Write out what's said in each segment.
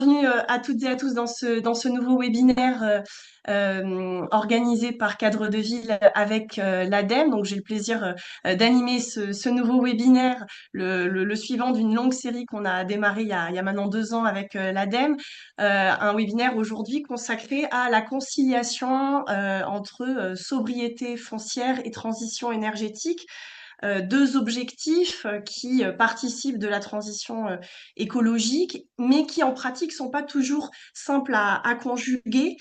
bienvenue à toutes et à tous dans ce nouveau webinaire organisé par Cadre de Ville avec l'ADEME. Donc, j'ai le plaisir d'animer ce nouveau webinaire, le suivant d'une longue série qu'on a démarré il y a maintenant 2 ans avec l'ADEME. Un webinaire aujourd'hui consacré à la conciliation entre sobriété foncière et transition énergétique. Deux objectifs qui participent de la transition écologique, mais qui en pratique sont pas toujours simples à conjuguer,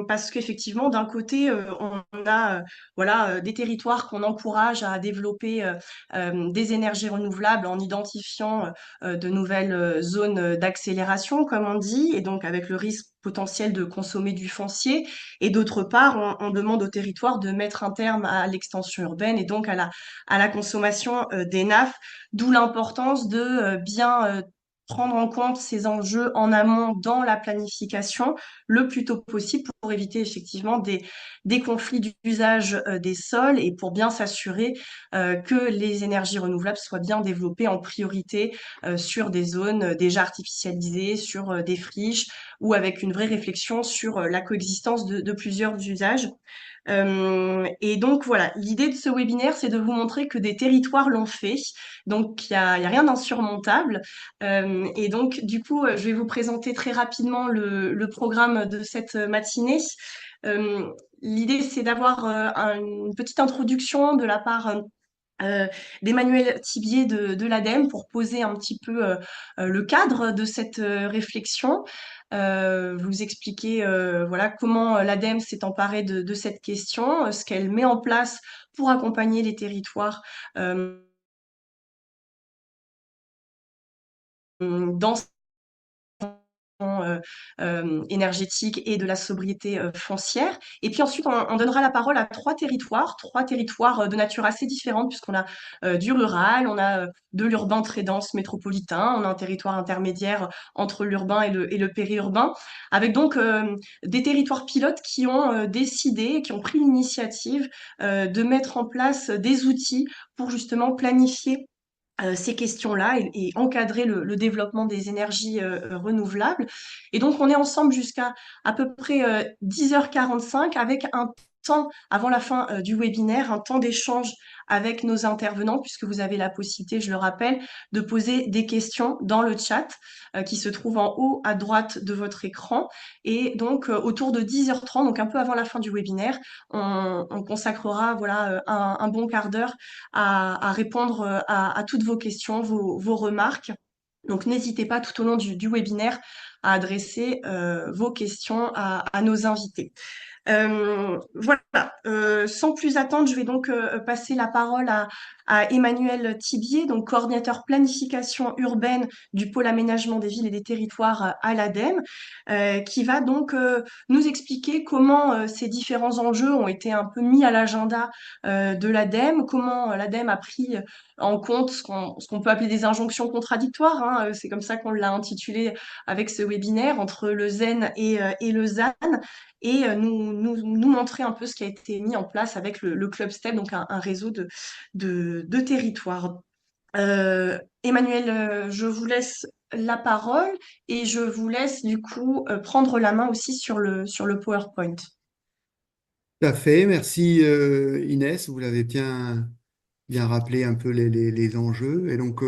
parce qu'effectivement, d'un côté, on a des territoires qu'on encourage à développer des énergies renouvelables en identifiant de nouvelles zones d'accélération, comme on dit, et donc avec le risque potentiel de consommer du foncier. Et d'autre part, on demande aux territoires de mettre un terme à l'extension urbaine et donc à la consommation des NAF, d'où l'importance de bien prendre en compte ces enjeux en amont dans la planification le plus tôt possible pour éviter effectivement des conflits d'usage des sols et pour bien s'assurer que les énergies renouvelables soient bien développées en priorité sur des zones déjà artificialisées, sur des friches ou avec une vraie réflexion sur la coexistence de plusieurs usages. Et donc voilà, l'idée de ce webinaire, c'est de vous montrer que des territoires l'ont fait. Donc il y a rien d'insurmontable. Et donc du coup, je vais vous présenter très rapidement le programme de cette matinée. Euh, L'idée, c'est d'avoir une petite introduction de la part d'Emmanuel Thibier de l'ADEME pour poser un petit peu le cadre de cette réflexion, vous expliquer voilà comment l'ADEME s'est emparée de cette question, ce qu'elle met en place pour accompagner les territoires dans énergétique et de la sobriété foncière. Et puis ensuite, on donnera la parole à trois territoires de nature assez différente, puisqu'on a du rural, on a de l'urbain très dense métropolitain, on a un territoire intermédiaire entre l'urbain et le périurbain, avec donc des territoires pilotes qui ont décidé, qui ont pris l'initiative de mettre en place des outils pour justement planifier ces questions-là et encadrer le développement des énergies renouvelables. Et donc, on est ensemble jusqu'à à peu près 10h45 avec un temps, avant la fin du webinaire, un temps d'échange avec nos intervenants, puisque vous avez la possibilité, je le rappelle, de poser des questions dans le chat qui se trouve en haut à droite de votre écran. Et donc, autour de 10h30, donc un peu avant la fin du webinaire, on consacrera voilà, un bon quart d'heure à répondre à toutes vos questions, vos remarques. Donc, n'hésitez pas tout au long du webinaire à adresser vos questions à nos invités. Voilà, sans plus attendre, je vais donc passer la parole à Emmanuel Thibier, donc coordinateur planification urbaine du pôle aménagement des villes et des territoires à l'ADEME, qui va donc nous expliquer comment ces différents enjeux ont été un peu mis à l'agenda de l'ADEME, comment l'ADEME a pris en compte ce qu'on peut appeler des injonctions contradictoires, hein, c'est comme ça qu'on l'a intitulé avec ce webinaire, entre le zen et le zan, et nous montrer un peu ce qui a été mis en place avec le Club STEP, donc un réseau de territoires. Emmanuel, je vous laisse la parole et je vous laisse du coup prendre la main aussi sur le PowerPoint. Tout à fait, merci Inès, vous l'avez bien rappelé un peu les enjeux. Et donc,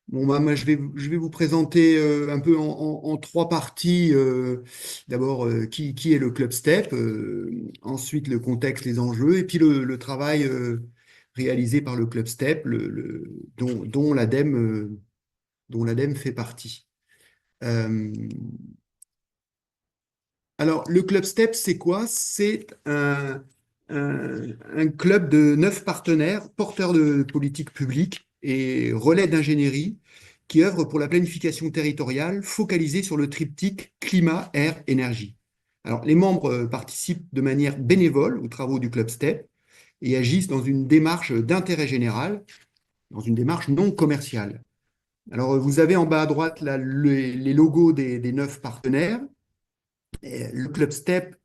bon, bah, moi, je vais vous présenter un peu en trois parties. D'abord, qui est le Club STEP, ensuite le contexte, les enjeux, et puis le travail réalisé par le Club STEP, dont l'ADEME fait partie. Euh, alors, le Club STEP, c'est quoi? C'est un club de 9 partenaires, porteurs de politiques publiques et relais d'ingénierie, qui œuvrent pour la planification territoriale focalisée sur le triptyque climat, air, énergie. Alors, les membres participent de manière bénévole aux travaux du Club STEP et agissent dans une démarche d'intérêt général, dans une démarche non commerciale. Alors, vous avez en bas à droite là, les logos des 9 partenaires. Et le Club STEP,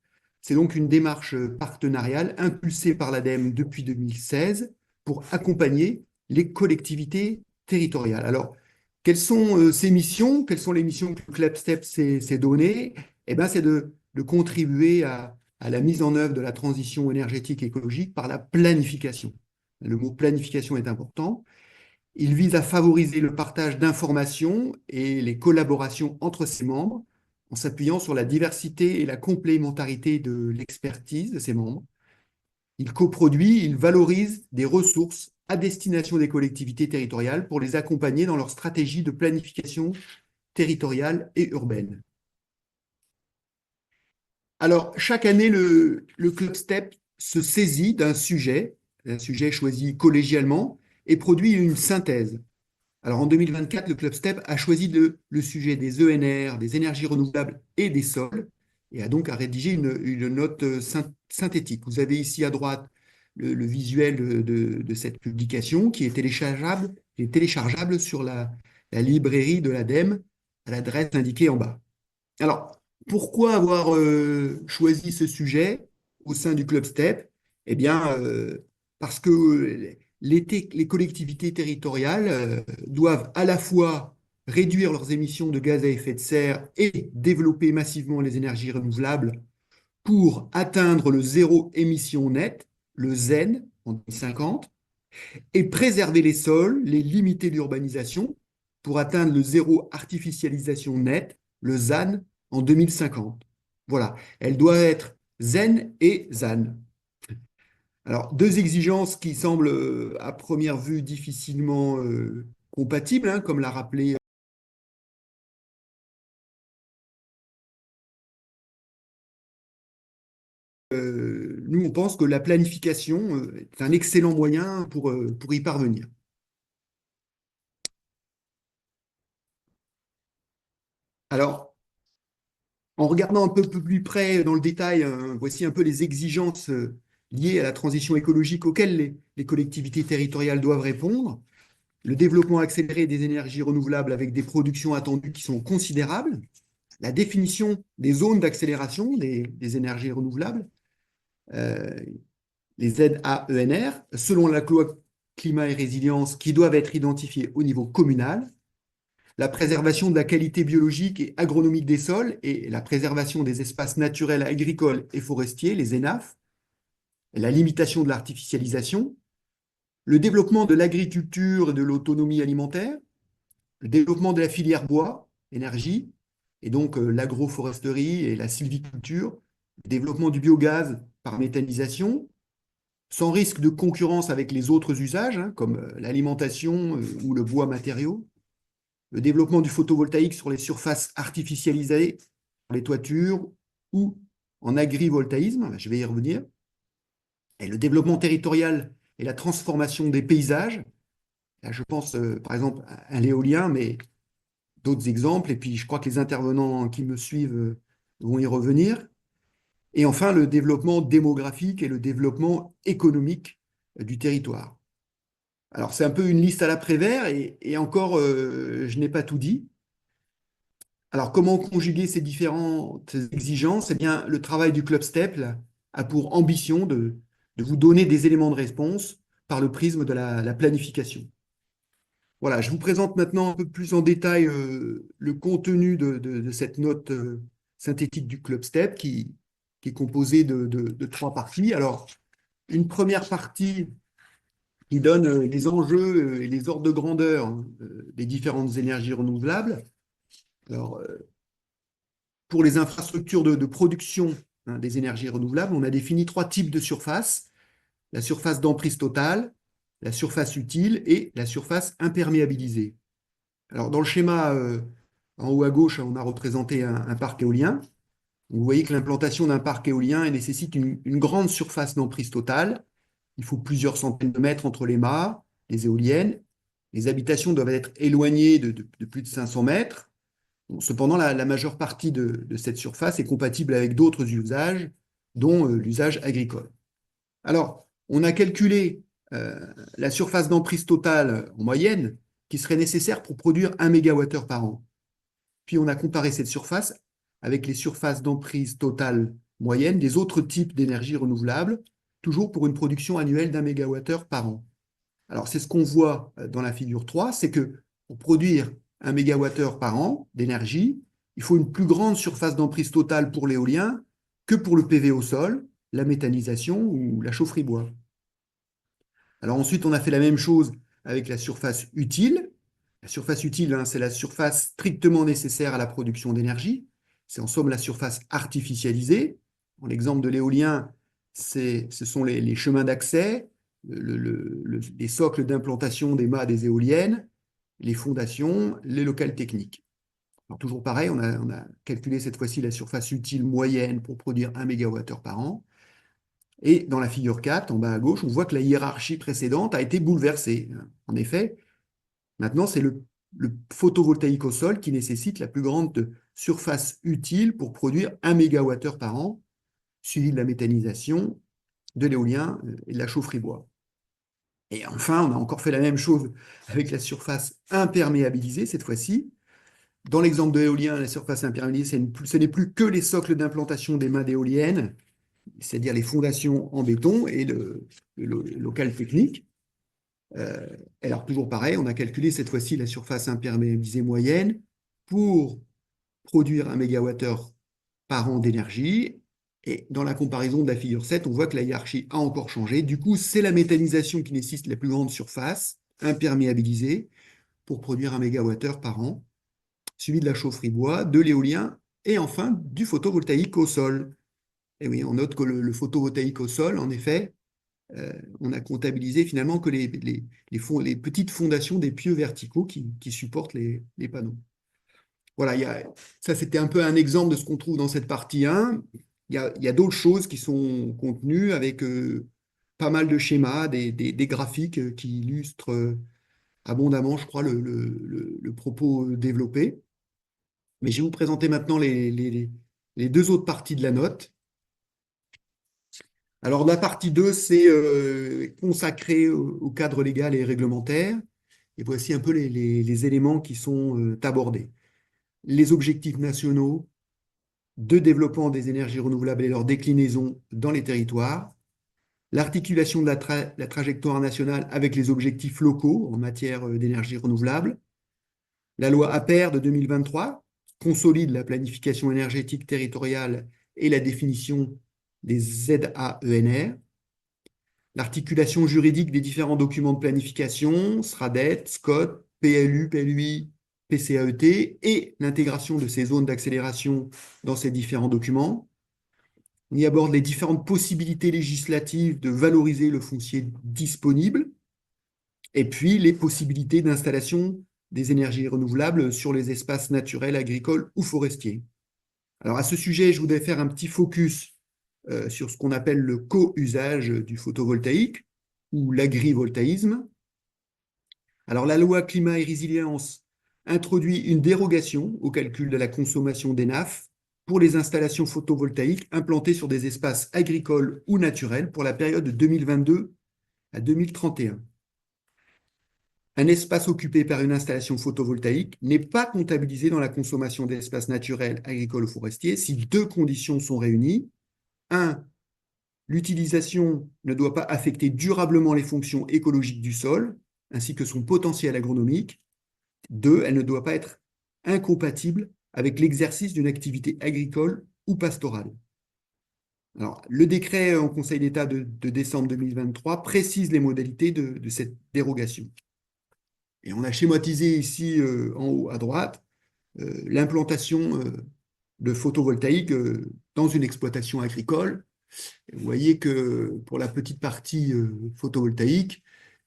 c'est donc une démarche partenariale impulsée par l'ADEME depuis 2016 pour accompagner les collectivités territoriales. Alors, Quelles sont ces missions? Quelles sont les missions que le Club STEP s'est données? Eh ben, c'est de contribuer à la mise en œuvre de la transition énergétique et écologique par la planification. Le mot planification est important. Il vise à favoriser le partage d'informations et les collaborations entre ses membres en s'appuyant sur la diversité et la complémentarité de l'expertise de ses membres. Il coproduit, il valorise des ressources à destination des collectivités territoriales pour les accompagner dans leur stratégie de planification territoriale et urbaine. Alors, chaque année, le Club STEP se saisit d'un sujet choisi collégialement, et produit une synthèse. Alors, en 2024, le Club STEP a choisi le sujet des ENR, des énergies renouvelables et des sols, et a donc à rédiger une note synthétique. Vous avez ici à droite le visuel de cette publication qui est téléchargeable sur la librairie de l'ADEME à l'adresse indiquée en bas. Alors, pourquoi avoir choisi ce sujet au sein du Club STEP? Eh bien, parce que les collectivités territoriales doivent à la fois réduire leurs émissions de gaz à effet de serre et développer massivement les énergies renouvelables pour atteindre le zéro émission net, le ZEN, en 2050, et préserver les sols, les limiter l'urbanisation pour atteindre le zéro artificialisation net, le ZAN, en 2050. Voilà, elle doit être zen et ZAN. Alors, deux exigences qui semblent à première vue difficilement compatibles, hein, comme l'a rappelé. Nous, on pense que la planification est un excellent moyen pour y parvenir. Alors, en regardant un peu plus près dans le détail, voici un peu les exigences liées à la transition écologique auxquelles les collectivités territoriales doivent répondre. Le développement accéléré des énergies renouvelables avec des productions attendues qui sont considérables, la définition des zones d'accélération des énergies renouvelables, euh, les ZAENR, selon la loi climat et résilience, qui doivent être identifiées au niveau communal, la préservation de la qualité biologique et agronomique des sols et la préservation des espaces naturels agricoles et forestiers, les ENAF, la limitation de l'artificialisation, le développement de l'agriculture et de l'autonomie alimentaire, le développement de la filière bois, énergie, et donc l'agroforesterie et la sylviculture, le développement du biogaz par méthanisation, sans risque de concurrence avec les autres usages, hein, comme l'alimentation ou le bois matériau, le développement du photovoltaïque sur les surfaces artificialisées, sur les toitures ou en agrivoltaïsme, je vais y revenir, et le développement territorial et la transformation des paysages. Là, je pense par exemple à l'éolien, mais d'autres exemples, et puis je crois que les intervenants qui me suivent vont y revenir. Et enfin, le développement démographique et le développement économique du territoire. Alors, c'est un peu une liste à l'après-vert, et encore, je n'ai pas tout dit. Alors, comment conjuguer ces différentes exigences? Eh bien, le travail du Club STEP là, a pour ambition de vous donner des éléments de réponse par le prisme de la planification. Voilà, je vous présente maintenant un peu plus en détail le contenu de cette note synthétique du Club STEP qui est composée de trois parties. Alors, une première partie qui donne les enjeux et les ordres de grandeur hein, des différentes énergies renouvelables. Alors, pour les infrastructures de production hein, des énergies renouvelables, on a défini trois types de surfaces. La surface d'emprise totale, la surface utile et la surface imperméabilisée. Alors, dans le schéma en haut à gauche, on a représenté un parc éolien. Vous voyez que l'implantation d'un parc éolien nécessite une grande surface d'emprise totale. Il faut plusieurs centaines de mètres entre les mâts, les éoliennes. Les habitations doivent être éloignées de plus de 500 mètres. Bon, cependant, la majeure partie de cette surface est compatible avec d'autres usages, dont l'usage agricole. Alors, on a calculé la surface d'emprise totale en moyenne qui serait nécessaire pour produire 1 MWh par an. Puis on a comparé cette surface avec les surfaces d'emprise totale moyenne des autres types d'énergie renouvelable, toujours pour une production annuelle d'1 MWh par an. Alors c'est ce qu'on voit dans la figure 3, c'est que pour produire 1 mégawattheure par an d'énergie, il faut une plus grande surface d'emprise totale pour l'éolien que pour le PV au sol, la méthanisation ou la chaufferie bois. Alors ensuite, on a fait la même chose avec la surface utile. La surface utile, hein, c'est la surface strictement nécessaire à la production d'énergie. C'est en somme la surface artificialisée. Dans l'exemple de l'éolien, ce sont les chemins d'accès, les socles d'implantation des mâts des éoliennes, les fondations, les locales techniques. Alors toujours pareil, on a calculé cette fois-ci la surface utile moyenne pour produire 1 mégawattheure par an. Et dans la figure 4, en bas à gauche, on voit que la hiérarchie précédente a été bouleversée. En effet, maintenant, c'est le photovoltaïque au sol qui nécessite la plus grande surface utile pour produire 1 mégawattheure par an, suivi de la méthanisation, de l'éolien et de la chaufferie bois. Et enfin, on a encore fait la même chose avec la surface imperméabilisée, cette fois-ci. Dans l'exemple de l'éolien, la surface imperméabilisée, ce n'est plus que les socles d'implantation des mâts d'éoliennes, c'est-à-dire les fondations en béton et le local technique. Alors, toujours pareil, on a calculé cette fois-ci la surface imperméabilisée moyenne pour produire 1 mégawattheure par an d'énergie. Et dans la comparaison de la figure 7, on voit que la hiérarchie a encore changé. Du coup, c'est la méthanisation qui nécessite la plus grande surface imperméabilisée pour produire 1 mégawattheure par an, suivi de la chaufferie bois, de l'éolien et enfin du photovoltaïque au sol. Et oui, on note que le photovoltaïque au sol, en effet, on a comptabilisé finalement que les petites fondations des pieux verticaux qui supportent les panneaux. Voilà, ça c'était un peu un exemple de ce qu'on trouve dans cette partie 1. Il y a d'autres choses qui sont contenues avec pas mal de schémas, des graphiques qui illustrent abondamment, je crois, le propos développé. Mais je vais vous présenter maintenant les deux autres parties de la note. Alors, la partie 2, c'est consacré au cadre légal et réglementaire. Et voici un peu les éléments qui sont abordés. Les objectifs nationaux de développement des énergies renouvelables et leur déclinaison dans les territoires, l'articulation de la trajectoire nationale avec les objectifs locaux en matière d'énergie renouvelable, la loi APER de 2023 consolide la planification énergétique territoriale et la définition des ZAENR, l'articulation juridique des différents documents de planification, SRADET, SCOT, PLU, PLUI, PCAET, et l'intégration de ces zones d'accélération dans ces différents documents. On y aborde les différentes possibilités législatives de valoriser le foncier disponible, et puis les possibilités d'installation des énergies renouvelables sur les espaces naturels, agricoles ou forestiers. Alors à ce sujet, je voudrais faire un petit focus sur ce qu'on appelle le co-usage du photovoltaïque ou l'agrivoltaïsme. Alors la loi climat et résilience introduit une dérogation au calcul de la consommation d'Enaf pour les installations photovoltaïques implantées sur des espaces agricoles ou naturels pour la période de 2022 à 2031. Un espace occupé par une installation photovoltaïque n'est pas comptabilisé dans la consommation d'espaces naturels, agricoles ou forestiers si deux conditions sont réunies. 1. L'utilisation ne doit pas affecter durablement les fonctions écologiques du sol, ainsi que son potentiel agronomique. 2. Elle ne doit pas être incompatible avec l'exercice d'une activité agricole ou pastorale. Alors, le décret en Conseil d'État de décembre 2023 précise les modalités de cette dérogation. Et on a schématisé ici, en haut à droite, l'implantation de photovoltaïque dans une exploitation agricole. Et vous voyez que pour la petite partie photovoltaïque,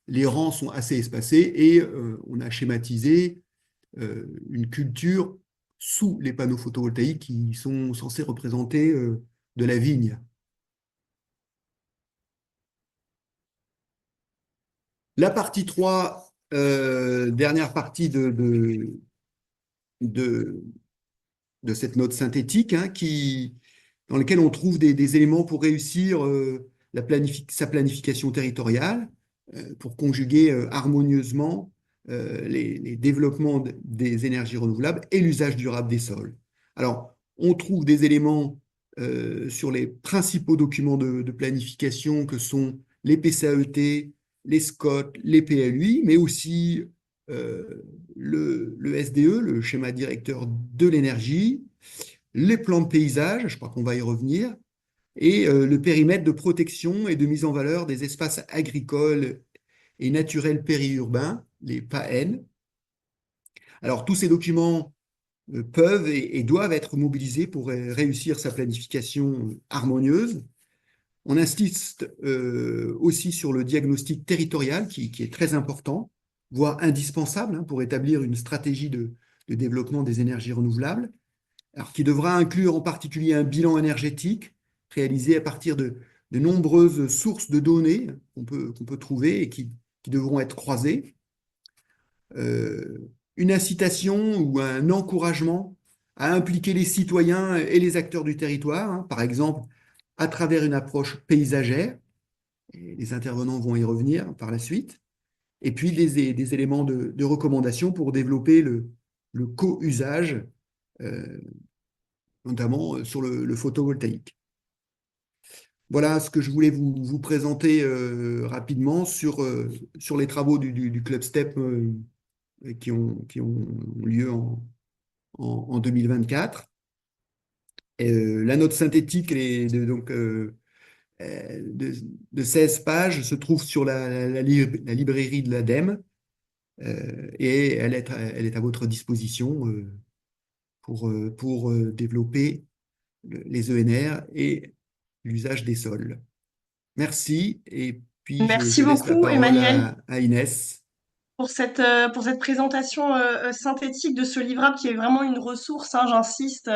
les rangs sont assez espacés et on a schématisé une culture sous les panneaux photovoltaïques qui sont censés représenter de la vigne. La partie 3, dernière partie de cette note synthétique, hein, dans laquelle on trouve des éléments pour réussir sa planification territoriale, pour conjuguer harmonieusement les développements des énergies renouvelables et l'usage durable des sols. Alors, on trouve des éléments sur les principaux documents de planification que sont les PCAET, les SCOT, les PLUI, mais aussi le SDE, le schéma directeur de l'énergie, les plans de paysage, je crois qu'on va y revenir, et le périmètre de protection et de mise en valeur des espaces agricoles et naturels périurbains, les PAN. Alors, tous ces documents peuvent et doivent être mobilisés pour réussir sa planification harmonieuse. On insiste aussi sur le diagnostic territorial qui est très important, voire indispensable pour établir une stratégie de développement des énergies renouvelables, alors qui devra inclure en particulier un bilan énergétique réalisé à partir de nombreuses sources de données qu'on peut trouver et qui devront être croisées. Une incitation ou un encouragement à impliquer les citoyens et les acteurs du territoire, par exemple à travers une approche paysagère, et les intervenants vont y revenir par la suite, et puis des éléments de recommandation pour développer le co-usage, euh, notamment sur le photovoltaïque. Voilà ce que je voulais vous présenter rapidement sur les travaux du Club STEP qui ont lieu en 2024. La note synthétique donc, de 16 pages se trouve sur la librairie de l'ADEME et elle est à votre disposition pour développer les ENR et l'usage des sols. Merci et puis Merci je laisse la beaucoup, parole Emmanuel, à Inès. pour cette présentation synthétique de ce livrable qui est vraiment une ressource, hein, j'insiste,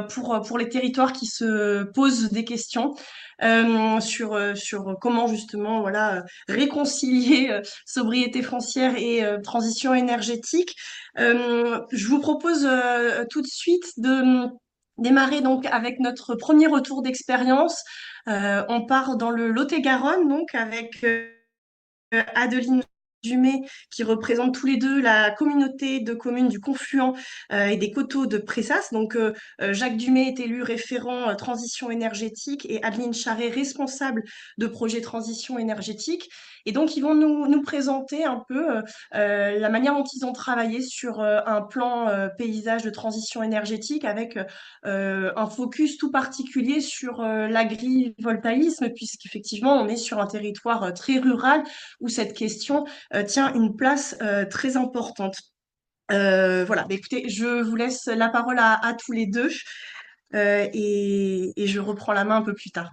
pour les territoires qui se posent des questions sur comment justement voilà, réconcilier sobriété foncière et transition énergétique. Je vous propose tout de suite de démarrer donc avec notre premier retour d'expérience. On part dans le Lot-et-Garonne, donc avec Adeline Dumay, qui représente tous les deux la communauté de communes du Confluent et des Coteaux de Pressas. Donc, Jacques Dumay est élu référent transition énergétique et Adeline Charret responsable de projet transition énergétique. Et donc, ils vont nous présenter un peu la manière dont ils ont travaillé sur un plan paysage de transition énergétique avec un focus tout particulier sur l'agrivoltaïsme, puisqu'effectivement, on est sur un territoire très rural où cette question tient une place très importante. Voilà, bah, écoutez, je vous laisse la parole à tous les deux et je reprends la main un peu plus tard.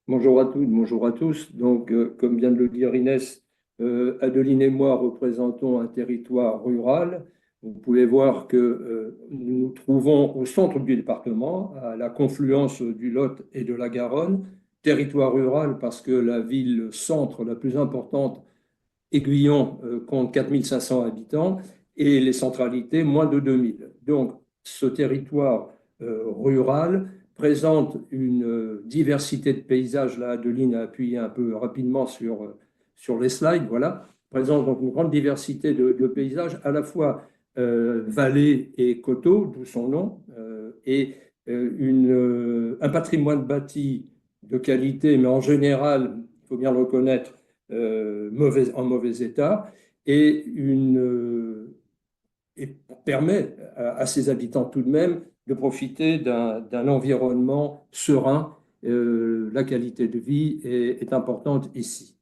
Bonjour à toutes, bonjour à tous. Donc, comme vient de le dire Inès, Adeline et moi représentons un territoire rural. Vous pouvez voir que nous nous trouvons au centre du département, à la confluence du Lot et de la Garonne. Territoire rural parce que la ville centre la plus importante, Aiguillon, compte 4 500 habitants et les centralités moins de 2 000. Donc, ce territoire rural présente une diversité de paysages. Là, Adeline a appuyé un peu rapidement sur les slides. Voilà. Présente donc une grande diversité de paysages, à la fois vallées et coteaux, d'où son nom, et un patrimoine bâti de qualité, mais en général, il faut bien le reconnaître, en mauvais état, et, et permet à ses habitants tout de même de profiter d'un environnement serein. La qualité de vie est importante ici.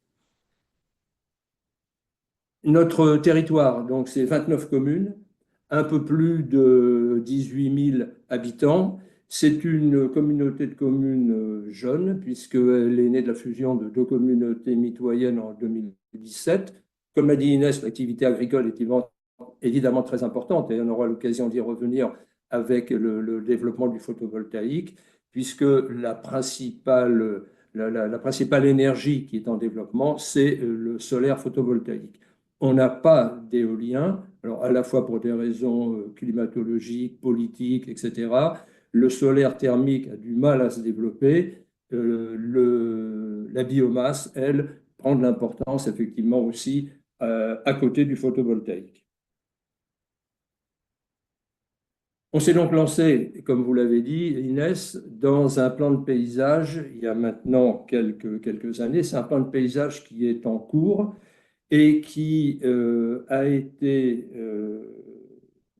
Notre territoire, donc, c'est 29 communes, un peu plus de 18 000 habitants. C'est une communauté de communes jeune, puisqu'elle est née de la fusion de deux communautés mitoyennes en 2017. Comme l'a dit Inès, l'activité agricole est évidemment très importante, et on aura l'occasion d'y revenir avec le développement du photovoltaïque, puisque la principale énergie qui est en développement, c'est le solaire photovoltaïque. On n'a pas d'éolien, alors à la fois pour des raisons climatologiques, politiques, etc. Le solaire thermique a du mal à se développer. La biomasse, elle, prend de l'importance effectivement aussi à côté du photovoltaïque. On s'est donc lancé, comme vous l'avez dit, Inès, dans un plan de paysage il y a maintenant quelques années. C'est un plan de paysage qui est en cours et qui a été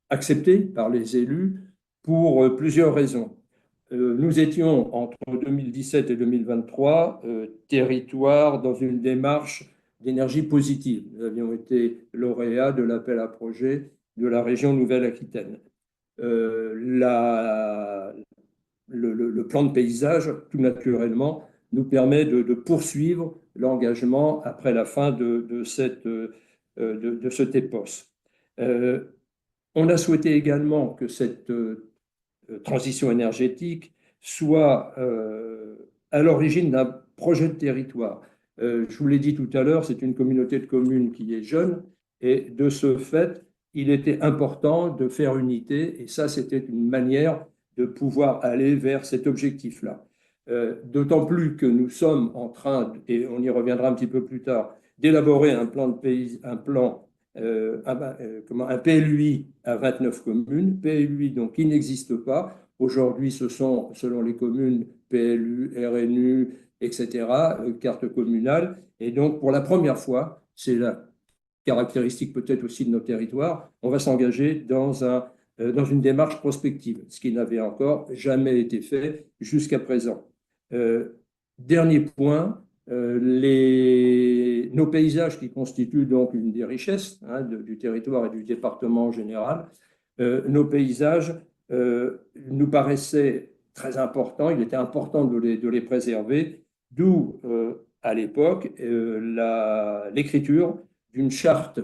accepté par les élus pour plusieurs raisons. Nous étions entre 2017 et 2023 territoire dans une démarche d'énergie positive. Nous avions été lauréats de l'appel à projet de la région Nouvelle-Aquitaine. Le plan de paysage, tout naturellement, nous permet de poursuivre l'engagement après la fin de ce TEPOS. On a souhaité également que cette transition énergétique soit à l'origine d'un projet de territoire. Je vous l'ai dit tout à l'heure, c'est une communauté de communes qui est jeune et de ce fait, il était important de faire unité et ça, c'était une manière de pouvoir aller vers cet objectif-là. D'autant plus que nous sommes en train, et on y reviendra un petit peu plus tard, d'élaborer un plan de pays, un PLUI à 29 communes, PLUI donc qui n'existe pas. Aujourd'hui, ce sont, selon les communes, PLU, RNU, etc., carte communale. Et donc, pour la première fois, c'est la caractéristique peut-être aussi de nos territoires, on va s'engager dans une démarche prospective, ce qui n'avait encore jamais été fait jusqu'à présent. Dernier point, nos paysages qui constituent donc une des richesses du territoire et du département en général, nos paysages nous paraissaient très importants, il était important de les préserver, d'où à l'époque l'écriture d'une charte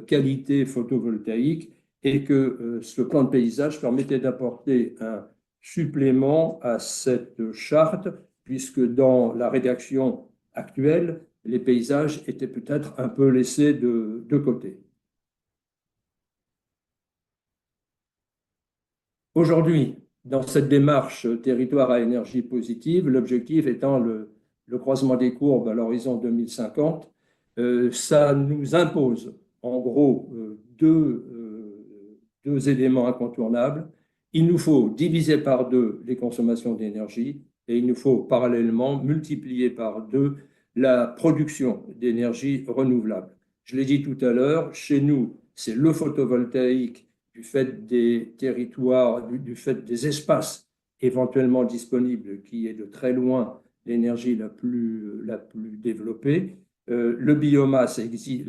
qualité photovoltaïque et que ce plan de paysage permettait d'apporter un supplément à cette charte, puisque dans la rédaction actuelle, les paysages étaient peut-être un peu laissés de côté. Aujourd'hui, dans cette démarche territoire à énergie positive, l'objectif étant le croisement des courbes à l'horizon 2050, ça nous impose en gros deux éléments incontournables. Il nous faut diviser par deux les consommations d'énergie et il nous faut parallèlement multiplier par deux la production d'énergie renouvelable. Je l'ai dit tout à l'heure, chez nous, c'est le photovoltaïque du fait des territoires, du fait des espaces éventuellement disponibles, qui est de très loin l'énergie la plus développée. La biomasse existe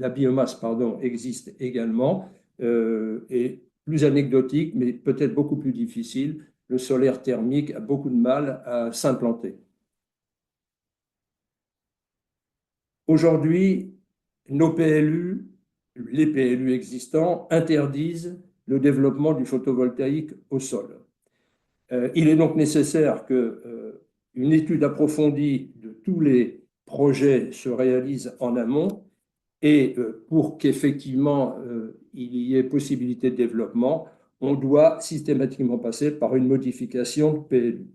également et plus anecdotique, mais peut-être beaucoup plus difficile, le solaire thermique a beaucoup de mal à s'implanter. Aujourd'hui, nos PLU, les PLU existants, interdisent le développement du photovoltaïque au sol. Il est donc nécessaire qu'une étude approfondie de tous les projets se réalise en amont et pour qu'effectivement il y ait possibilité de développement, on doit systématiquement passer par une modification de PLU.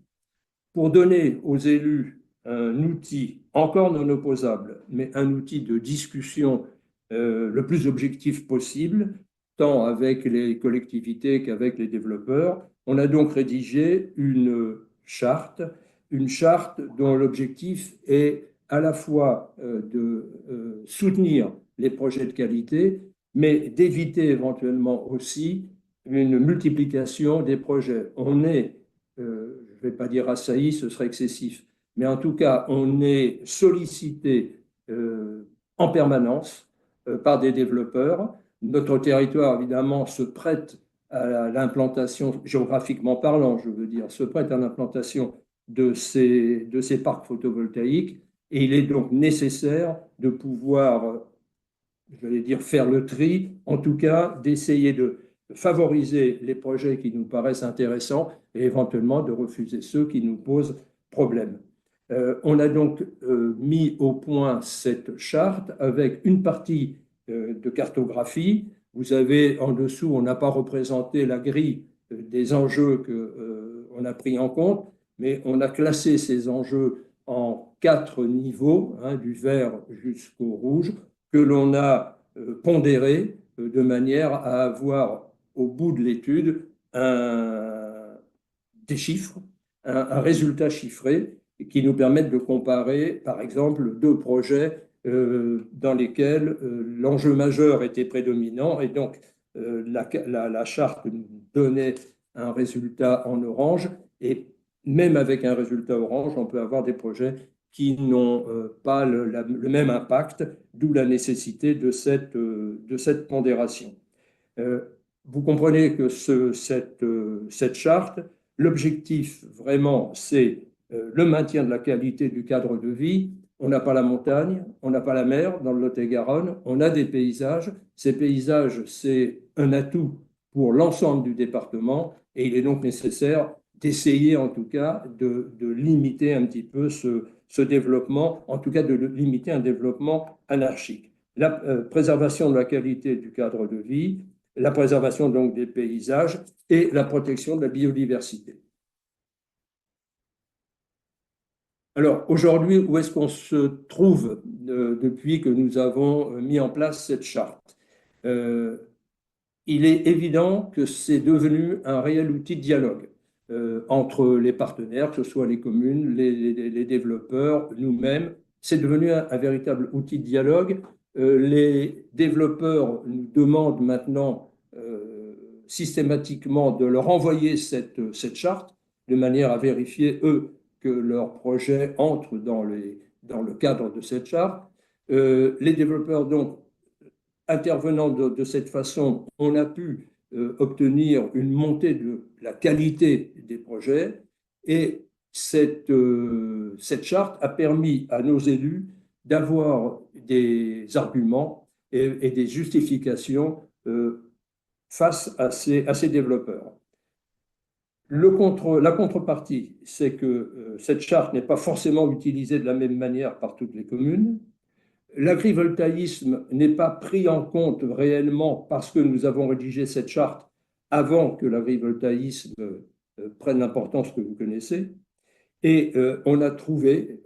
Pour donner aux élus un outil encore non opposable, mais un outil de discussion le plus objectif possible, tant avec les collectivités qu'avec les développeurs, on a donc rédigé une charte dont l'objectif est à la fois de soutenir les projets de qualité, mais d'éviter éventuellement aussi une multiplication des projets. On est, je ne vais pas dire assailli, ce serait excessif, mais en tout cas, on est sollicité en permanence par des développeurs. Notre territoire, évidemment, se prête à l'implantation, géographiquement parlant, je veux dire, se prête à l'implantation de ces parcs photovoltaïques. Et il est donc nécessaire de pouvoir, j'allais dire, faire le tri, en tout cas, d'essayer de favoriser les projets qui nous paraissent intéressants et éventuellement de refuser ceux qui nous posent problème. On a donc mis au point cette charte avec une partie de cartographie. Vous avez en dessous, on n'a pas représenté la grille des enjeux qu'on a pris en compte, mais on a classé ces enjeux en 4 niveaux, du vert jusqu'au rouge, que l'on a pondéré de manière à avoir au bout de l'étude des chiffres, un résultat chiffré qui nous permette de comparer, par exemple, deux projets dans lesquels l'enjeu majeur était prédominant et donc la charte nous donnait un résultat en orange et même avec un résultat orange, on peut avoir des projets qui n'ont pas le même impact, d'où la nécessité de cette pondération. Euh, Vous comprenez que cette charte, l'objectif vraiment, c'est le maintien de la qualité du cadre de vie. On n'a pas la montagne, on n'a pas la mer dans le Lot-et-Garonne, on a des paysages. Ces paysages, c'est un atout pour l'ensemble du département et il est donc nécessaire d'essayer en tout cas de limiter un petit peu ce développement, en tout cas de limiter un développement anarchique. La préservation de la qualité du cadre de vie, la préservation donc des paysages et la protection de la biodiversité. Alors aujourd'hui, où est-ce qu'on se trouve depuis que nous avons mis en place cette charte? Il est évident que c'est devenu un réel outil de dialogue entre les partenaires, que ce soit les communes, les développeurs, nous-mêmes. C'est devenu un véritable outil de dialogue. Les développeurs nous demandent maintenant systématiquement de leur envoyer cette charte de manière à vérifier, eux, que leur projet entre dans le cadre de cette charte. Les développeurs, donc, intervenant de cette façon, on a pu obtenir une montée de la qualité des projets et cette charte a permis à nos élus d'avoir des arguments et des justifications face à ces développeurs. La contrepartie, c'est que cette charte n'est pas forcément utilisée de la même manière par toutes les communes. L'agrivoltaïsme n'est pas pris en compte réellement parce que nous avons rédigé cette charte avant que l'agrivoltaïsme prenne l'importance que vous connaissez. Et on a trouvé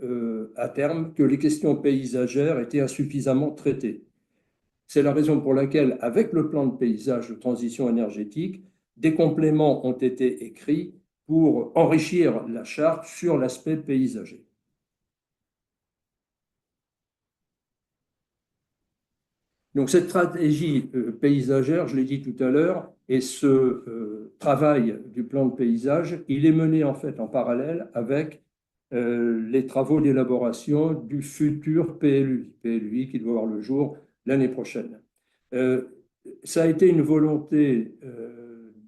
à terme que les questions paysagères étaient insuffisamment traitées. C'est la raison pour laquelle, avec le plan de paysage de transition énergétique, des compléments ont été écrits pour enrichir la charte sur l'aspect paysager. Donc cette stratégie paysagère, je l'ai dit tout à l'heure, et ce travail du plan de paysage, il est mené en fait en parallèle avec les travaux d'élaboration du futur PLUI qui doit voir le jour l'année prochaine. Ça a été une volonté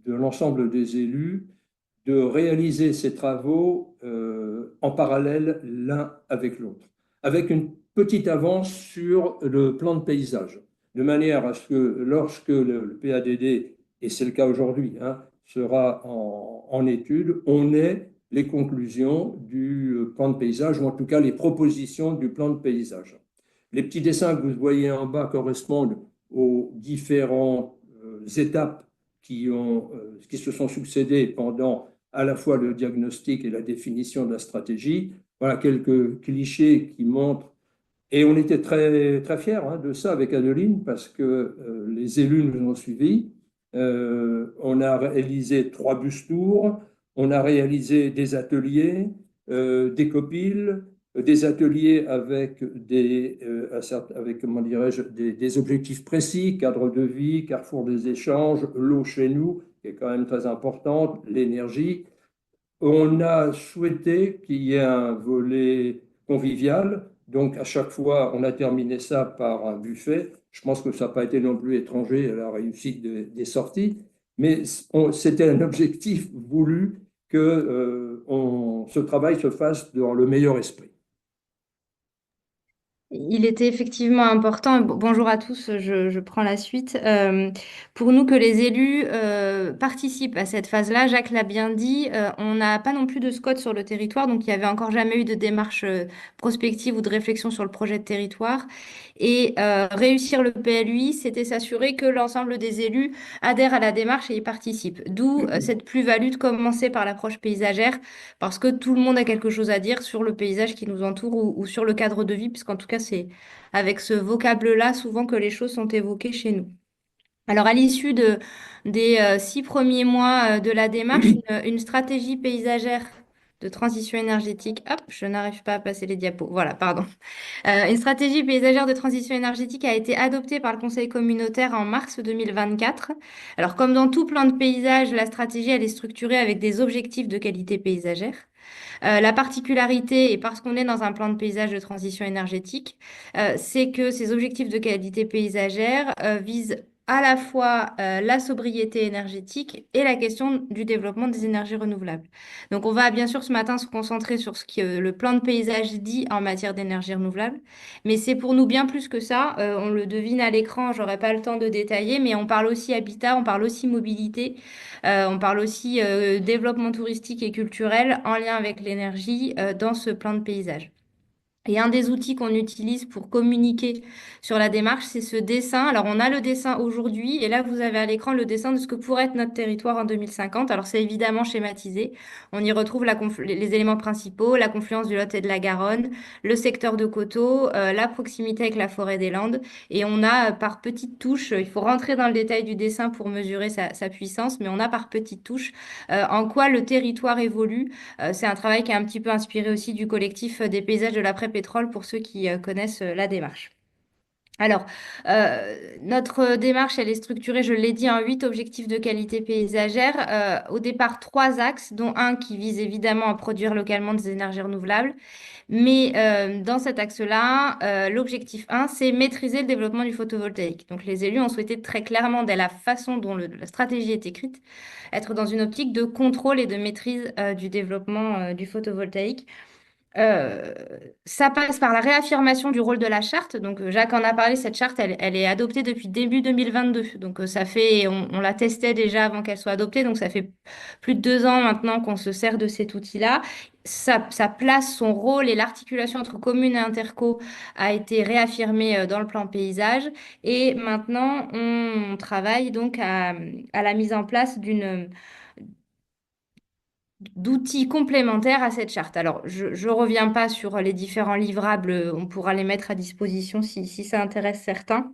de l'ensemble des élus de réaliser ces travaux en parallèle l'un avec l'autre, avec une petite avance sur le plan de paysage, de manière à ce que lorsque le PADD, et c'est le cas aujourd'hui, hein, sera en étude, on ait les conclusions du plan de paysage, ou en tout cas les propositions du plan de paysage. Les petits dessins que vous voyez en bas correspondent aux différentes étapes qui se sont succédées pendant à la fois le diagnostic et la définition de la stratégie. Voilà quelques clichés qui montrent, et on était très, très fiers hein, de ça avec Adeline, parce que les élus nous ont suivis. On a réalisé 3 bus tours, on a réalisé des ateliers, des copiles, des ateliers avec comment dirais-je, des objectifs précis, cadre de vie, carrefour des échanges, l'eau chez nous, qui est quand même très importante, l'énergie. On a souhaité qu'il y ait un volet convivial, donc à chaque fois, on a terminé ça par un buffet. Je pense que ça n'a pas été non plus étranger à la réussite des sorties, mais c'était un objectif voulu que ce travail se fasse dans le meilleur esprit. Il était effectivement important, bonjour à tous, je prends la suite, pour nous que les élus participent à cette phase-là. Jacques l'a bien dit, on n'a pas non plus de SCOT sur le territoire, donc il n'y avait encore jamais eu de démarche prospective ou de réflexion sur le projet de territoire. Et réussir le PLUI, c'était s'assurer que l'ensemble des élus adhèrent à la démarche et y participent. D'où cette plus-value de commencer par l'approche paysagère, parce que tout le monde a quelque chose à dire sur le paysage qui nous entoure ou sur le cadre de vie, puisqu'en tout cas, c'est avec ce vocable-là souvent que les choses sont évoquées chez nous. Alors, à l'issue des 6 premiers mois de la démarche, une stratégie paysagère de transition énergétique. Hop, je n'arrive pas à passer les diapos. Voilà, pardon. Une stratégie paysagère de transition énergétique a été adoptée par le Conseil communautaire en mars 2024. Alors, comme dans tout plan de paysage, la stratégie, elle est structurée avec des objectifs de qualité paysagère. La particularité, et parce qu'on est dans un plan de paysage de transition énergétique, c'est que ces objectifs de qualité paysagère visent à la fois la sobriété énergétique et la question du développement des énergies renouvelables. Donc, on va bien sûr ce matin se concentrer sur ce que le plan de paysage dit en matière d'énergie renouvelable, mais c'est pour nous bien plus que ça. On le devine à l'écran, j'aurai pas le temps de détailler, mais on parle aussi habitat, on parle aussi mobilité, on parle aussi développement touristique et culturel en lien avec l'énergie dans ce plan de paysage. Et un des outils qu'on utilise pour communiquer sur la démarche, c'est ce dessin. Alors, on a le dessin aujourd'hui, et là, vous avez à l'écran le dessin de ce que pourrait être notre territoire en 2050. Alors, c'est évidemment schématisé. On y retrouve les éléments principaux, la confluence du Lot et de la Garonne, le secteur de Coteaux, la proximité avec la forêt des Landes. Et on a par petites touches, il faut rentrer dans le détail du dessin pour mesurer sa puissance, mais on a par petites touches en quoi le territoire évolue. C'est un travail qui est un petit peu inspiré aussi du collectif des paysages de l'après-pétrole pour ceux qui connaissent la démarche. Alors, notre démarche, elle est structurée, je l'ai dit, en 8 objectifs de qualité paysagère. Au départ, 3 axes, dont un qui vise évidemment à produire localement des énergies renouvelables. Mais dans cet axe-là, l'objectif 1, c'est maîtriser le développement du photovoltaïque. Donc, les élus ont souhaité très clairement, dès la façon dont la stratégie est écrite, être dans une optique de contrôle et de maîtrise du développement du photovoltaïque. Euh, Ça passe par la réaffirmation du rôle de la charte. Donc, Jacques en a parlé, cette charte, elle est adoptée depuis début 2022. Donc, ça fait, on la testait déjà avant qu'elle soit adoptée. Donc, ça fait plus de 2 ans maintenant qu'on se sert de cet outil-là. Sa place, son rôle et l'articulation entre communes et interco a été réaffirmée dans le plan paysage. Et maintenant, on travaille donc à la mise en place d'outils complémentaires à cette charte. Alors, je ne reviens pas sur les différents livrables, on pourra les mettre à disposition si ça intéresse certains.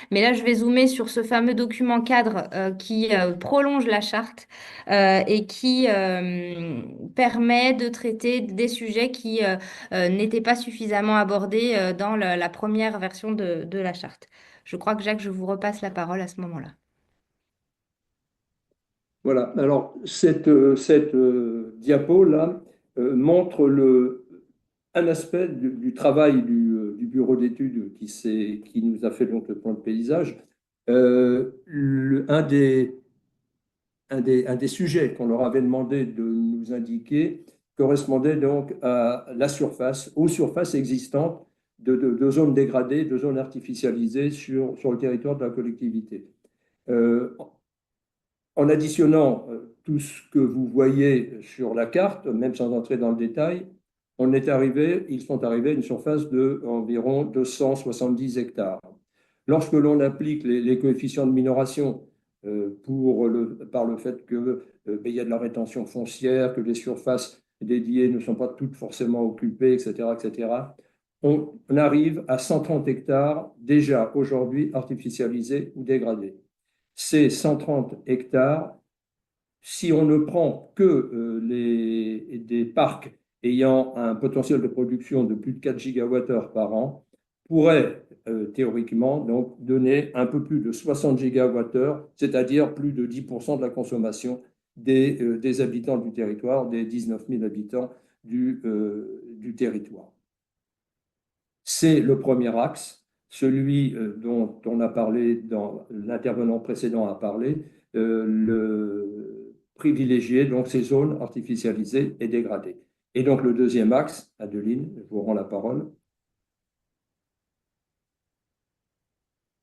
Mais là, je vais zoomer sur ce fameux document cadre qui prolonge la charte et qui permet de traiter des sujets qui n'étaient pas suffisamment abordés dans la première version de la charte. Je crois que Jacques, je vous repasse la parole à ce moment-là. Voilà, alors cette diapo-là montre un aspect du travail du bureau d'études qui nous a fait donc le plan de paysage. Un des sujets qu'on leur avait demandé de nous indiquer correspondait donc à aux surfaces existantes de zones dégradées, de zones artificialisées sur le territoire de la collectivité. Euh, En additionnant tout ce que vous voyez sur la carte, même sans entrer dans le détail, ils sont arrivés à une surface d'environ 270 hectares. Lorsque l'on applique les coefficients de minoration par le fait qu'il y a de la rétention foncière, que les surfaces dédiées ne sont pas toutes forcément occupées, etc., etc., on arrive à 130 hectares déjà aujourd'hui artificialisés ou dégradés. Ces 130 hectares, si on ne prend que des parcs ayant un potentiel de production de plus de 4 gigawattheures par an, pourraient théoriquement donc donner un peu plus de 60 gigawattheures, c'est-à-dire plus de 10% de la consommation des habitants du territoire, des 19 000 habitants du territoire. C'est le premier axe, celui dont on a parlé, l'intervenant précédent a parlé, le privilégier donc ces zones artificialisées et dégradées. Et donc le deuxième axe, Adeline, je vous rends la parole.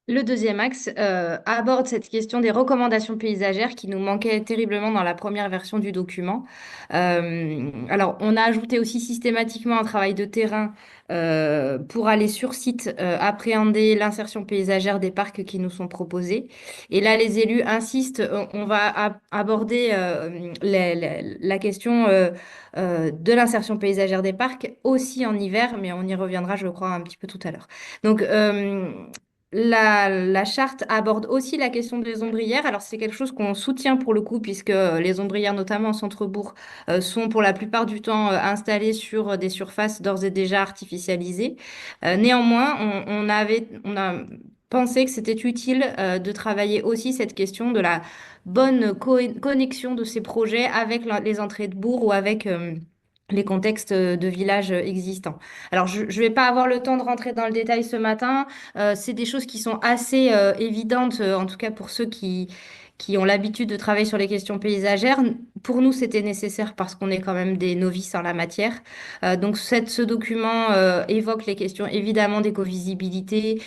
Le deuxième axe aborde cette question des recommandations paysagères qui nous manquaient terriblement dans la première version du document. Alors, on a ajouté aussi systématiquement un travail de terrain pour aller sur site appréhender l'insertion paysagère des parcs qui nous sont proposés. Et là, les élus insistent, on va aborder la question de l'insertion paysagère des parcs aussi en hiver, mais on y reviendra, je crois, un petit peu tout à l'heure. Donc, la charte aborde aussi la question des ombrières. Alors, c'est quelque chose qu'on soutient pour le coup, puisque les ombrières, notamment en centre-bourg, sont pour la plupart du temps installées sur des surfaces d'ores et déjà artificialisées. Néanmoins, on a pensé que c'était utile de travailler aussi cette question de la bonne connexion de ces projets avec les entrées de bourg ou avec les contextes de villages existants. Alors, je ne vais pas avoir le temps de rentrer dans le détail ce matin. C'est des choses qui sont assez évidentes, en tout cas pour ceux qui ont l'habitude de travailler sur les questions paysagères. Pour nous, c'était nécessaire parce qu'on est quand même des novices en la matière. Donc, ce document évoque les questions évidemment d'éco-visibilité,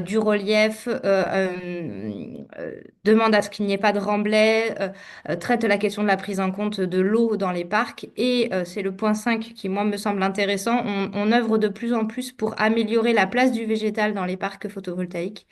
du relief, demande à ce qu'il n'y ait pas de remblai, traite la question de la prise en compte de l'eau dans les parcs. Et c'est le point 5 qui, moi, me semble intéressant. On œuvre de plus en plus pour améliorer la place du végétal dans les parcs photovoltaïques.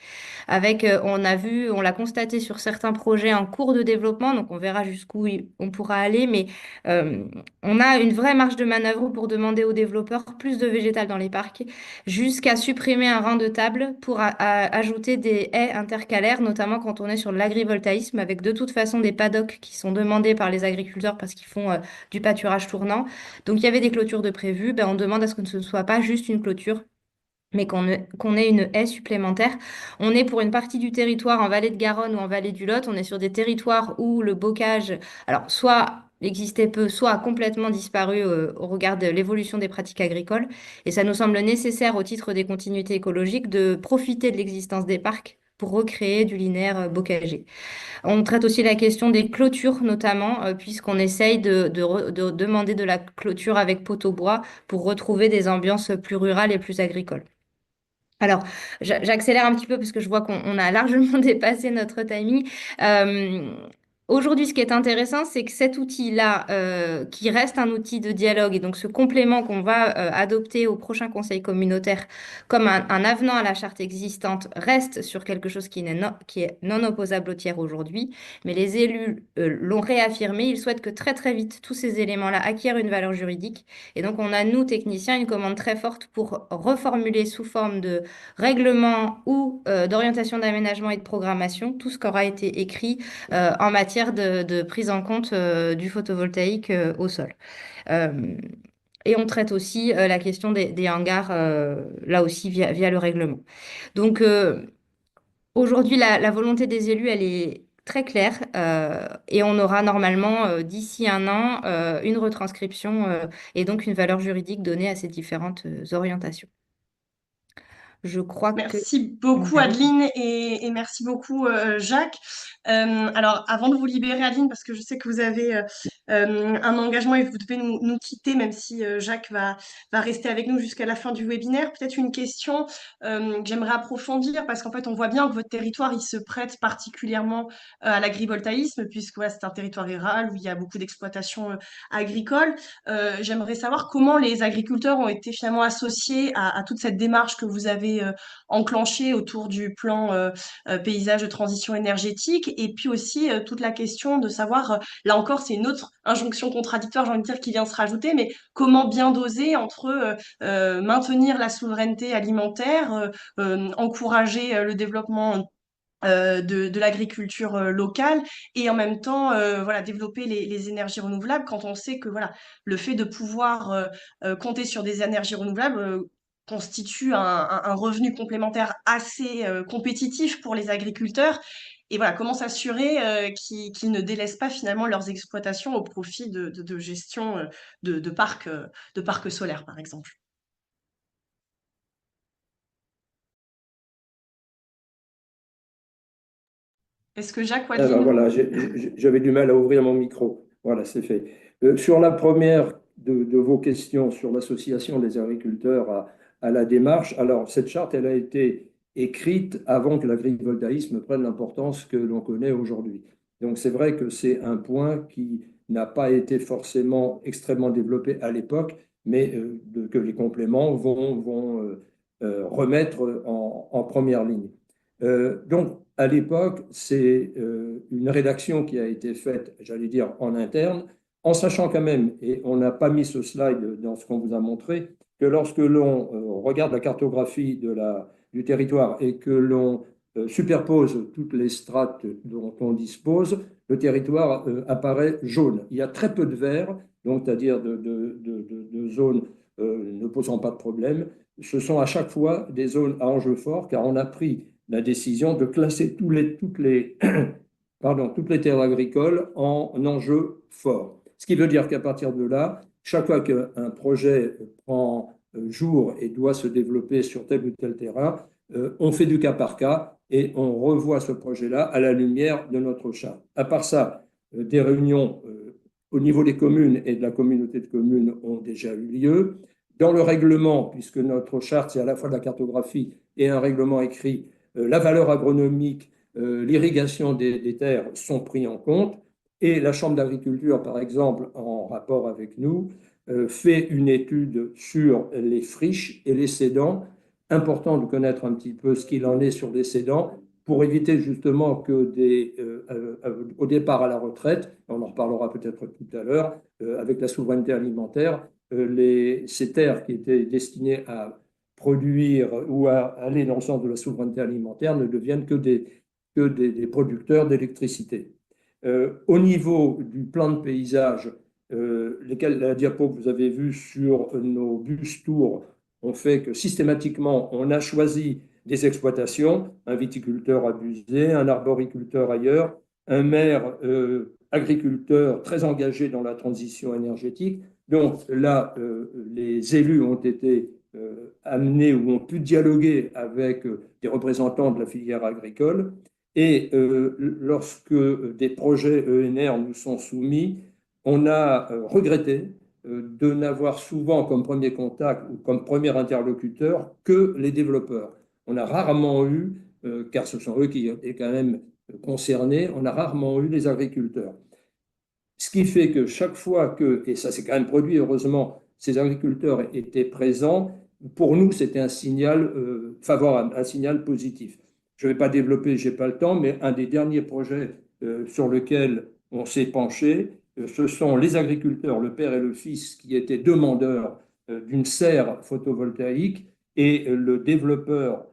Avec, on l'a constaté sur certains projets en cours de développement, donc on verra jusqu'où on pourra aller, mais euh, on a une vraie marge de manœuvre pour demander aux développeurs plus de végétal dans les parcs, jusqu'à supprimer un rang de table pour ajouter des haies intercalaires, notamment quand on est sur l'agrivoltaïsme, avec de toute façon des paddocks qui sont demandés par les agriculteurs parce qu'ils font du pâturage tournant. Donc il y avait des clôtures de prévues, ben, on demande à ce que ce ne soit pas juste une clôture mais qu'on ait une haie supplémentaire. On est pour une partie du territoire en vallée de Garonne ou en vallée du Lot, on est sur des territoires où le bocage, alors soit existait peu, soit a complètement disparu au regard de l'évolution des pratiques agricoles. Et ça nous semble nécessaire au titre des continuités écologiques de profiter de l'existence des parcs pour recréer du linéaire bocager. On traite aussi la question des clôtures, notamment, puisqu'on essaye de demander de la clôture avec poteau bois pour retrouver des ambiances plus rurales et plus agricoles. Alors, j'accélère un petit peu parce que je vois qu'on a largement dépassé notre timing. Euh, Aujourd'hui, ce qui est intéressant, c'est que cet outil-là, qui reste un outil de dialogue, et donc ce complément qu'on va adopter au prochain conseil communautaire comme un avenant à la charte existante, reste sur quelque chose qui est non opposable au tiers aujourd'hui. Mais les élus l'ont réaffirmé, ils souhaitent que très très vite, tous ces éléments-là acquièrent une valeur juridique. Et donc, on a, nous, techniciens, une commande très forte pour reformuler sous forme de règlement ou d'orientation d'aménagement et de programmation, tout ce qui aura été écrit en matière de prise en compte du photovoltaïque au sol. Euh, et on traite aussi la question des hangars, là aussi via le règlement. Donc aujourd'hui, la volonté des élus, elle est très claire et on aura normalement d'ici un an une retranscription et donc une valeur juridique donnée à ces différentes orientations. Je crois que Merci on beaucoup a dit. Adeline et merci beaucoup Jacques. Alors avant de vous libérer Adeline, parce que je sais que vous avez un engagement et vous devez nous quitter, même si Jacques va rester avec nous jusqu'à la fin du webinaire, peut-être une question que j'aimerais approfondir, parce qu'en fait on voit bien que votre territoire il se prête particulièrement à l'agrivoltaïsme, puisque ouais, c'est un territoire rural où il y a beaucoup d'exploitations agricoles. J'aimerais savoir comment les agriculteurs ont été finalement associés à toute cette démarche que vous avez enclenchée autour du plan paysage de transition énergétique, et puis aussi toute la question de savoir, là encore, c'est une autre injonction contradictoire, j'ai envie de dire, qui vient se rajouter, mais comment bien doser entre maintenir la souveraineté alimentaire, encourager le développement de l'agriculture locale et en même temps voilà développer les énergies renouvelables quand on sait que voilà le fait de pouvoir compter sur des énergies renouvelables constitue un revenu complémentaire assez compétitif pour les agriculteurs et voilà comment s'assurer qu'ils ne délaissent pas finalement leurs exploitations au profit de gestion de parcs solaires par exemple. Est-ce que Jacques Alors Wadline, voilà, vous... j'avais du mal à ouvrir mon micro. Voilà, c'est fait. Sur la première de vos questions sur l'association des agriculteurs à la démarche, alors cette charte, elle a été écrite avant que l'agrivoltaïsme prenne l'importance que l'on connaît aujourd'hui. Donc c'est vrai que c'est un point qui n'a pas été forcément extrêmement développé à l'époque, mais que les compléments vont remettre en première ligne. Donc, à l'époque, c'est une rédaction qui a été faite, j'allais dire, en interne, en sachant quand même, et on n'a pas mis ce slide dans ce qu'on vous a montré, que lorsque l'on regarde la cartographie du territoire et que l'on superpose toutes les strates dont on dispose, le territoire apparaît jaune. Il y a très peu de vert, donc c'est-à-dire de zones ne posant pas de problème. Ce sont à chaque fois des zones à enjeu fort, car on a pris la décision de classer toutes les terres agricoles en enjeux forts. Ce qui veut dire qu'à partir de là, chaque fois qu'un projet prend jour et doit se développer sur tel ou tel terrain, on fait du cas par cas et on revoit ce projet-là à la lumière de notre charte. À part ça, des réunions au niveau des communes et de la communauté de communes ont déjà eu lieu. Dans le règlement, puisque notre charte, c'est à la fois de la cartographie et un règlement écrit, la valeur agronomique, l'irrigation des terres sont pris en compte. Et la Chambre d'agriculture, par exemple, en rapport avec nous, fait une étude sur les friches et les cédants. Important de connaître un petit peu ce qu'il en est sur les cédants pour éviter justement que au départ à la retraite, on en reparlera peut-être tout à l'heure, avec la souveraineté alimentaire, ces terres qui étaient destinées à produire ou à aller dans le sens de la souveraineté alimentaire ne deviennent que des producteurs d'électricité. Au niveau du plan de paysage, la diapo que vous avez vue sur nos bus tours ont fait que systématiquement, on a choisi des exploitations, un viticulteur abusé, un arboriculteur ailleurs, un maire agriculteur très engagé dans la transition énergétique. Donc là, les élus ont été amenés ou ont pu dialoguer avec des représentants de la filière agricole. Et lorsque des projets ENR nous sont soumis, on a regretté de n'avoir souvent comme premier contact ou comme premier interlocuteur que les développeurs. On a rarement eu, car ce sont eux qui étaient quand même concernés, on a rarement eu les agriculteurs. Ce qui fait que chaque fois que, et ça s'est quand même produit heureusement, ces agriculteurs étaient présents, pour nous c'était un signal favorable, un signal positif. Je ne vais pas développer, je n'ai pas le temps, mais un des derniers projets sur lequel on s'est penché, ce sont les agriculteurs, le père et le fils, qui étaient demandeurs d'une serre photovoltaïque et le développeur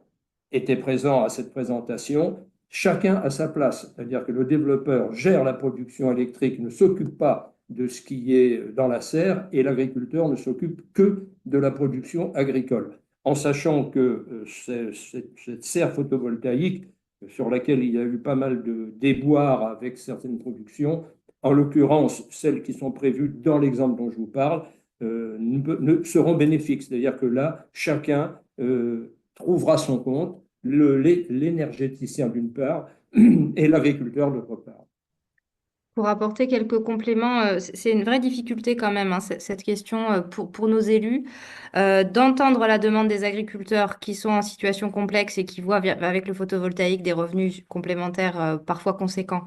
était présent à cette présentation. Chacun à sa place, c'est-à-dire que le développeur gère la production électrique, ne s'occupe pas de ce qui est dans la serre et l'agriculteur ne s'occupe que de la production agricole. En sachant que cette serre photovoltaïque, sur laquelle il y a eu pas mal de déboires avec certaines productions, en l'occurrence celles qui sont prévues dans l'exemple dont je vous parle, seront bénéfiques. C'est-à-dire que là, chacun trouvera son compte, l'énergéticien d'une part et l'agriculteur d'autre part. Pour apporter quelques compléments, c'est une vraie difficulté quand même, hein, cette question pour nos élus, d'entendre la demande des agriculteurs qui sont en situation complexe et qui voient avec le photovoltaïque des revenus complémentaires parfois conséquents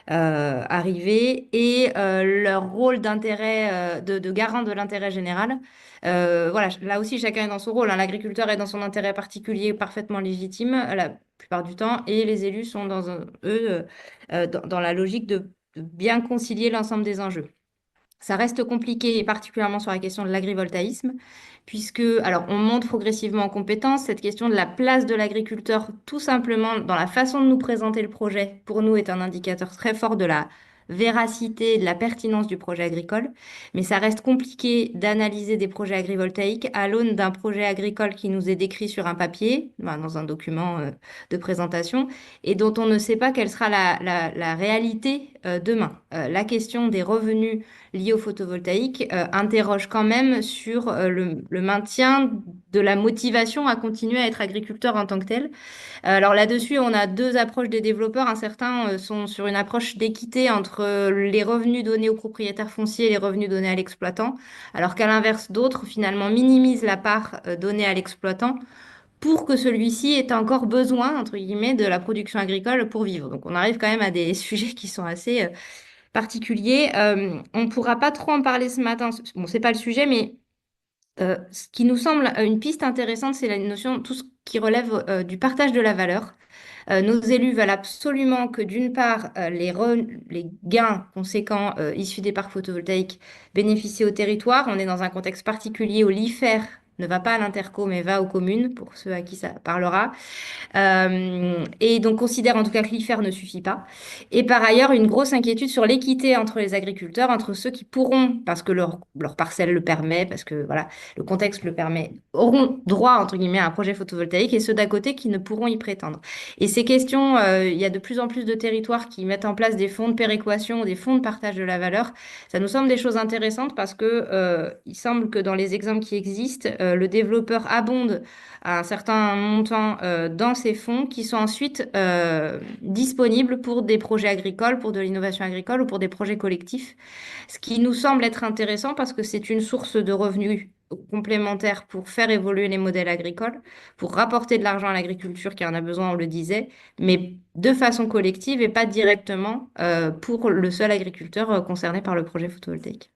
arriver et leur rôle d'intérêt, de garant de l'intérêt général. Voilà, là aussi, chacun est dans son rôle, hein. L'agriculteur est dans son intérêt particulier, parfaitement légitime la plupart du temps, et les élus sont dans la logique de bien concilier l'ensemble des enjeux. Ça reste compliqué, et particulièrement sur la question de l'agrivoltaïsme, puisque, alors, on monte progressivement en compétence. Cette question de la place de l'agriculteur, tout simplement, dans la façon de nous présenter le projet, pour nous, est un indicateur très fort de la véracité et de la pertinence du projet agricole. Mais ça reste compliqué d'analyser des projets agrivoltaïques à l'aune d'un projet agricole qui nous est décrit sur un papier, dans un document de présentation, et dont on ne sait pas quelle sera la réalité demain. La question des revenus liés au photovoltaïque interroge quand même sur le maintien de la motivation à continuer à être agriculteur en tant que tel. Alors là-dessus, on a deux approches des développeurs. Certains sont sur une approche d'équité entre les revenus donnés aux propriétaires fonciers et les revenus donnés à l'exploitant, alors qu'à l'inverse, d'autres finalement minimisent la part donnée à l'exploitant pour que celui-ci ait encore besoin, entre guillemets, de la production agricole pour vivre. Donc on arrive quand même à des sujets qui sont assez particuliers. On ne pourra pas trop en parler ce matin. Bon, c'est pas le sujet, mais ce qui nous semble une piste intéressante, c'est la notion, tout ce qui relève du partage de la valeur. Nos élus veulent absolument que d'une part, les gains conséquents issus des parcs photovoltaïques bénéficient au territoire. On est dans un contexte particulier où l'IFER ne va pas à l'interco, mais va aux communes, pour ceux à qui ça parlera. Et donc considère en tout cas que l'IFER ne suffit pas. Et par ailleurs, une grosse inquiétude sur l'équité entre les agriculteurs, entre ceux qui pourront, parce que leur parcelle le permet, parce que voilà, le contexte le permet, auront droit, entre guillemets, à un projet photovoltaïque, et ceux d'à côté qui ne pourront y prétendre. Et ces questions, il y a de plus en plus de territoires qui mettent en place des fonds de péréquation ou des fonds de partage de la valeur. Ça nous semble des choses intéressantes parce que il semble que dans les exemples qui existent, le développeur abonde à un certain montant dans ces fonds qui sont ensuite disponibles pour des projets agricoles, pour de l'innovation agricole ou pour des projets collectifs. Ce qui nous semble être intéressant parce que c'est une source de revenus complémentaire pour faire évoluer les modèles agricoles, pour rapporter de l'argent à l'agriculture qui en a besoin, on le disait, mais de façon collective et pas directement pour le seul agriculteur concerné par le projet photovoltaïque.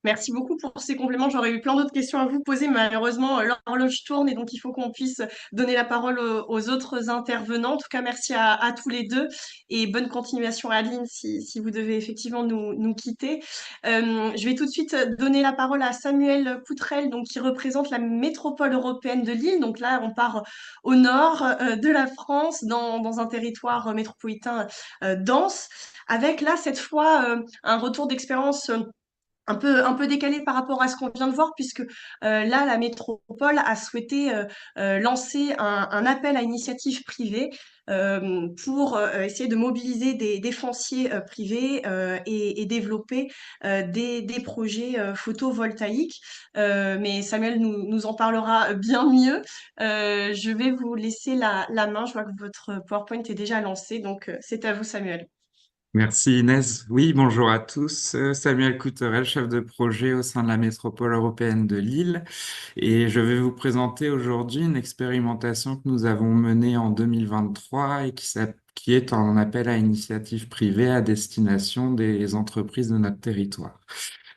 Merci beaucoup pour ces compléments. J'aurais eu plein d'autres questions à vous poser, mais malheureusement, l'horloge tourne et donc il faut qu'on puisse donner la parole aux autres intervenants. En tout cas, merci à tous les deux et bonne continuation à Adeline si vous devez effectivement nous quitter. Je vais tout de suite donner la parole à Samuel Coutrel, donc, qui représente la métropole européenne de Lille. Donc là, on part au nord de la France, dans un territoire métropolitain dense, avec là, cette fois, un retour d'expérience un peu décalé par rapport à ce qu'on vient de voir, puisque là, la métropole a souhaité lancer un appel à initiative privée pour essayer de mobiliser des fonciers privés et développer des projets photovoltaïques. Mais Samuel nous en parlera bien mieux. Je vais vous laisser la main. Je vois que votre PowerPoint est déjà lancé, donc c'est à vous, Samuel. Merci Inès. Oui, bonjour à tous. Samuel Couterel, chef de projet au sein de la métropole européenne de Lille. Et je vais vous présenter aujourd'hui une expérimentation que nous avons menée en 2023 et qui est un appel à initiative privée à destination des entreprises de notre territoire.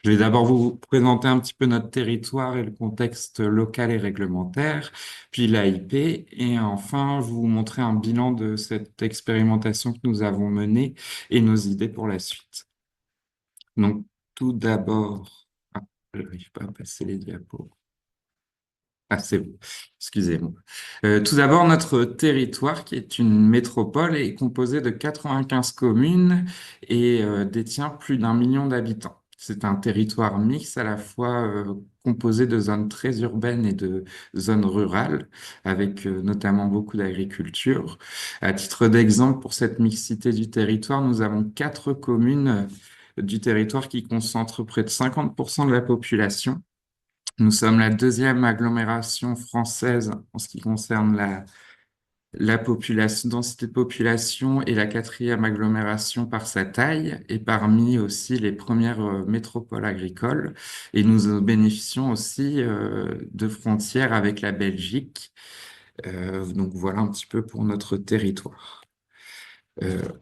Je vais d'abord vous présenter un petit peu notre territoire et le contexte local et réglementaire, puis l'AIP, et enfin vous montrer un bilan de cette expérimentation que nous avons menée et nos idées pour la suite. Donc, tout d'abord, je n'arrive pas à passer les diapos. Ah, c'est bon. Excusez-moi. Tout d'abord, notre territoire, qui est une métropole, est composé de 95 communes et détient plus d'1 million d'habitants. C'est un territoire mixte à la fois composé de zones très urbaines et de zones rurales, avec notamment beaucoup d'agriculture. À titre d'exemple, pour cette mixité du territoire, nous avons 4 communes du territoire qui concentrent près de 50% de la population. Nous sommes la deuxième agglomération française en ce qui concerne la population, densité de population, et la quatrième agglomération par sa taille, et parmi aussi les premières métropoles agricoles. Et nous bénéficions aussi de frontières avec la Belgique. Donc voilà un petit peu pour notre territoire.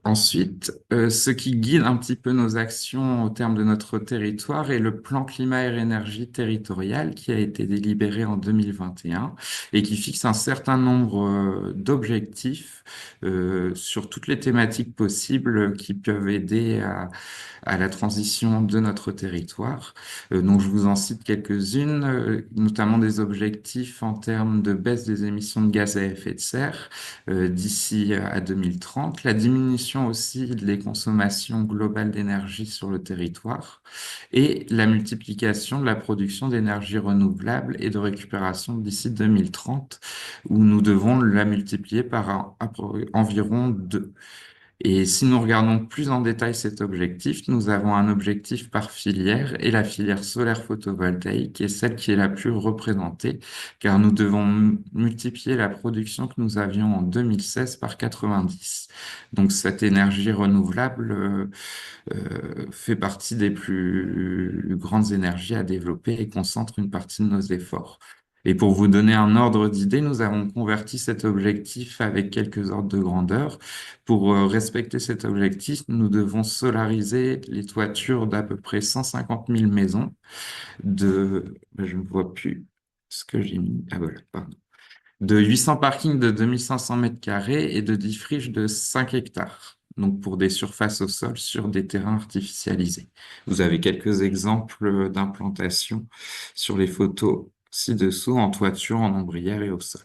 Ensuite, ce qui guide un petit peu nos actions au terme de notre territoire est le plan climat-air-énergie territorial qui a été délibéré en 2021 et qui fixe un certain nombre d'objectifs sur toutes les thématiques possibles qui peuvent aider à la transition de notre territoire. Donc, je vous en cite quelques-unes, notamment des objectifs en termes de baisse des émissions de gaz à effet de serre d'ici à 2030, la diminution aussi des consommations globales d'énergie sur le territoire et la multiplication de la production d'énergie renouvelable et de récupération d'ici 2030, où nous devons la multiplier par environ 2. Et si nous regardons plus en détail cet objectif, nous avons un objectif par filière et la filière solaire photovoltaïque est celle qui est la plus représentée car nous devons multiplier la production que nous avions en 2016 par 90. Donc cette énergie renouvelable fait partie des plus grandes énergies à développer et concentre une partie de nos efforts. Et pour vous donner un ordre d'idée, nous avons converti cet objectif avec quelques ordres de grandeur. Pour respecter cet objectif, nous devons solariser les toitures d'à peu près 150 000 maisons je ne vois plus ce que j'ai mis. Ah voilà, pardon. De 800 parkings de 2500 mètres carrés et de 10 friches de 5 hectares. donc pour des surfaces au sol sur des terrains artificialisés. Vous avez quelques exemples d'implantation sur les photos ci-dessous, en toiture, en ombrière et au sol.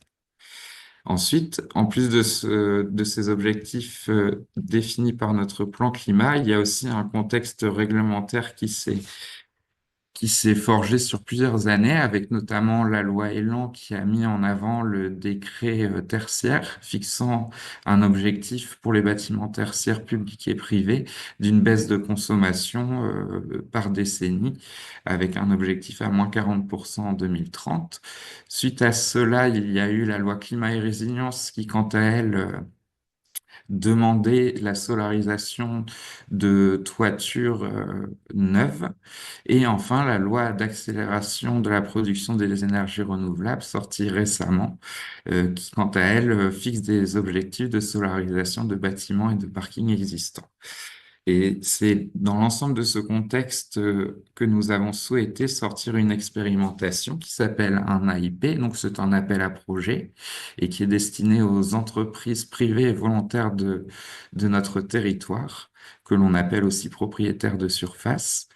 Ensuite, en plus de ces objectifs définis par notre plan climat, il y a aussi un contexte réglementaire qui s'est forgé sur plusieurs années, avec notamment la loi Elan qui a mis en avant le décret tertiaire fixant un objectif pour les bâtiments tertiaires publics et privés d'une baisse de consommation par décennie, avec un objectif à moins 40% en 2030. Suite à cela, il y a eu la loi climat et résilience qui, quant à elle, demander la solarisation de toitures neuves. Et enfin, la loi d'accélération de la production des énergies renouvelables, sortie récemment, qui, quant à elle, fixe des objectifs de solarisation de bâtiments et de parkings existants. Et c'est dans l'ensemble de ce contexte que nous avons souhaité sortir une expérimentation qui s'appelle un AIP, donc c'est un appel à projet, et qui est destiné aux entreprises privées et volontaires de notre territoire, que l'on appelle aussi propriétaires de surface.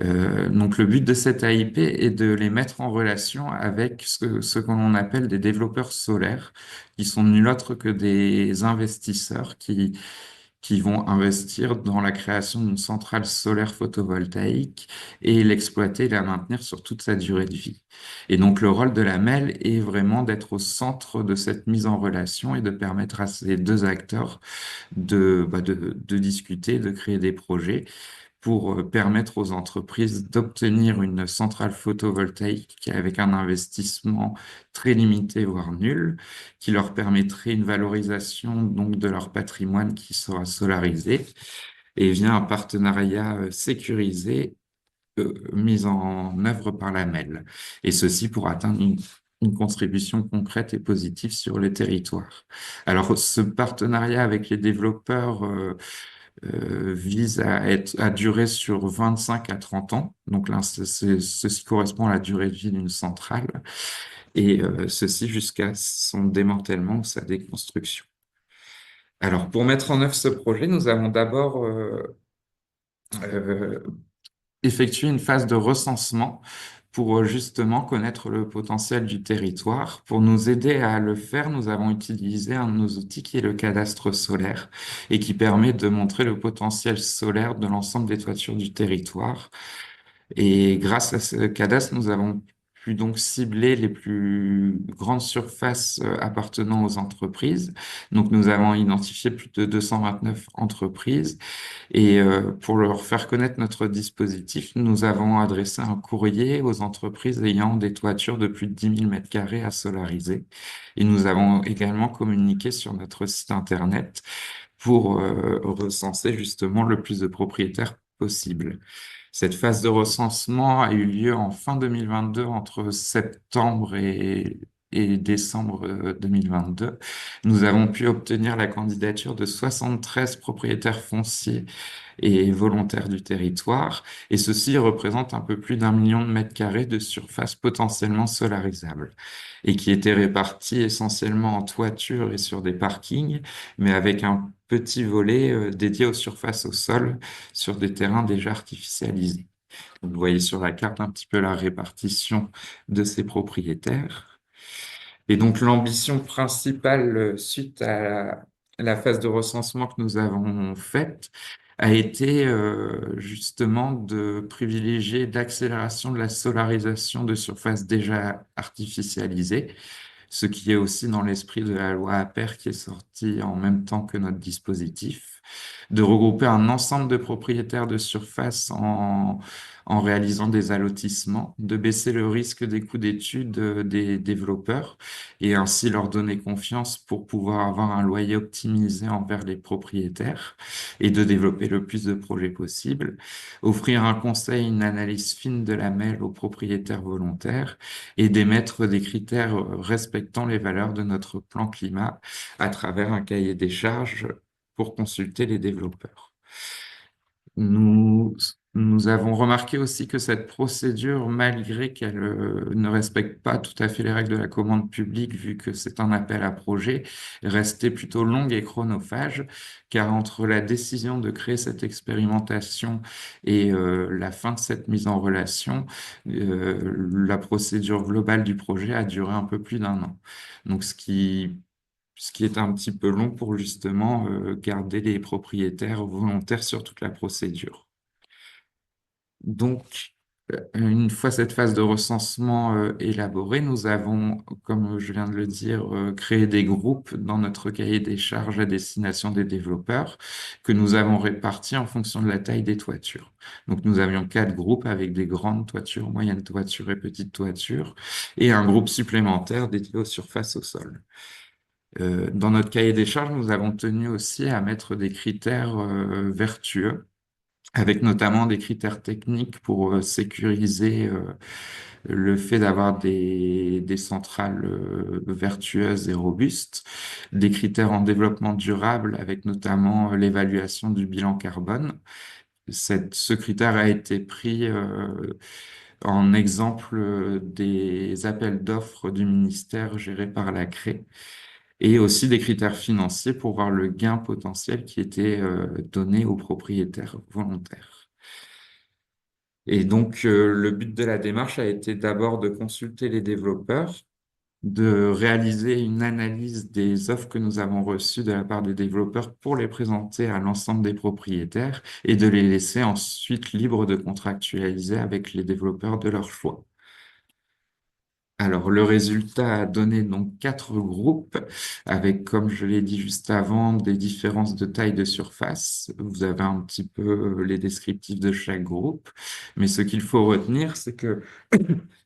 Donc le but de cet AIP est de les mettre en relation avec ce que l'on appelle des développeurs solaires, qui sont nul autre que des investisseurs qui vont investir dans la création d'une centrale solaire photovoltaïque et l'exploiter et la maintenir sur toute sa durée de vie. Et donc le rôle de la MEL est vraiment d'être au centre de cette mise en relation et de permettre à ces deux acteurs de discuter, de créer des projets pour permettre aux entreprises d'obtenir une centrale photovoltaïque avec un investissement très limité, voire nul, qui leur permettrait une valorisation donc de leur patrimoine qui sera solarisé et via un partenariat sécurisé mis en œuvre par la MEL. Et ceci pour atteindre une contribution concrète et positive sur le territoire. Alors, ce partenariat avec les développeurs vise à durer sur 25 à 30 ans. Donc là, ceci correspond à la durée de vie d'une centrale et ceci jusqu'à son démantèlement ou sa déconstruction. Alors, pour mettre en œuvre ce projet, nous avons d'abord euh, effectué une phase de recensement pour justement connaître le potentiel du territoire. Pour nous aider à le faire, nous avons utilisé un de nos outils qui est le cadastre solaire et qui permet de montrer le potentiel solaire de l'ensemble des toitures du territoire. Et grâce à ce cadastre, nous avons pu donc cibler les plus grandes surfaces appartenant aux entreprises. Donc, nous avons identifié plus de 229 entreprises et pour leur faire connaître notre dispositif, nous avons adressé un courrier aux entreprises ayant des toitures de plus de 10 000 mètres carrés à solariser. Et nous avons également communiqué sur notre site Internet pour recenser justement le plus de propriétaires possible. Cette phase de recensement a eu lieu en fin 2022, entre septembre et décembre 2022. Nous avons pu obtenir la candidature de 73 propriétaires fonciers et volontaires du territoire, et ceci représente un peu plus d'1 million de mètres carrés de surface potentiellement solarisable, et qui étaient répartis essentiellement en toiture et sur des parkings, mais avec un petit volet dédié aux surfaces au sol sur des terrains déjà artificialisés. Vous voyez sur la carte un petit peu la répartition de ces propriétaires. Et donc l'ambition principale suite à la phase de recensement que nous avons faite a été justement de privilégier l'accélération de la solarisation de surfaces déjà artificialisées, ce qui est aussi dans l'esprit de la loi APER qui est sortie en même temps que notre dispositif, de regrouper un ensemble de propriétaires de surface en réalisant des allotissements, de baisser le risque des coûts d'études des développeurs et ainsi leur donner confiance pour pouvoir avoir un loyer optimisé envers les propriétaires et de développer le plus de projets possible, offrir un conseil, une analyse fine de la MEL aux propriétaires volontaires et d'émettre des critères respectant les valeurs de notre plan climat à travers un cahier des charges pour consulter les développeurs. Nous Nous avons remarqué aussi que cette procédure, malgré qu'elle ne respecte pas tout à fait les règles de la commande publique, vu que c'est un appel à projet, restait plutôt longue et chronophage, car entre la décision de créer cette expérimentation et la fin de cette mise en relation, la procédure globale du projet a duré un peu plus d'un an. Donc, ce qui est un petit peu long pour justement garder les propriétaires volontaires sur toute la procédure. Donc, une fois cette phase de recensement élaborée, nous avons, comme je viens de le dire, créé des groupes dans notre cahier des charges à destination des développeurs que nous avons répartis en fonction de la taille des toitures. Donc, nous avions 4 groupes avec des grandes toitures, moyennes toitures et petites toitures, et un groupe supplémentaire dédié aux surfaces au sol. Dans notre cahier des charges, nous avons tenu aussi à mettre des critères vertueux, avec notamment des critères techniques pour sécuriser le fait d'avoir des centrales vertueuses et robustes, des critères en développement durable, avec notamment l'évaluation du bilan carbone. Ce critère a été pris en exemple des appels d'offres du ministère gérés par la CRE, et aussi des critères financiers pour voir le gain potentiel qui était donné aux propriétaires volontaires. Et donc, le but de la démarche a été d'abord de consulter les développeurs, de réaliser une analyse des offres que nous avons reçues de la part des développeurs pour les présenter à l'ensemble des propriétaires et de les laisser ensuite libres de contractualiser avec les développeurs de leur choix. Alors, le résultat a donné donc 4 groupes avec, comme je l'ai dit juste avant, des différences de taille de surface. Vous avez un petit peu les descriptifs de chaque groupe, mais ce qu'il faut retenir, c'est que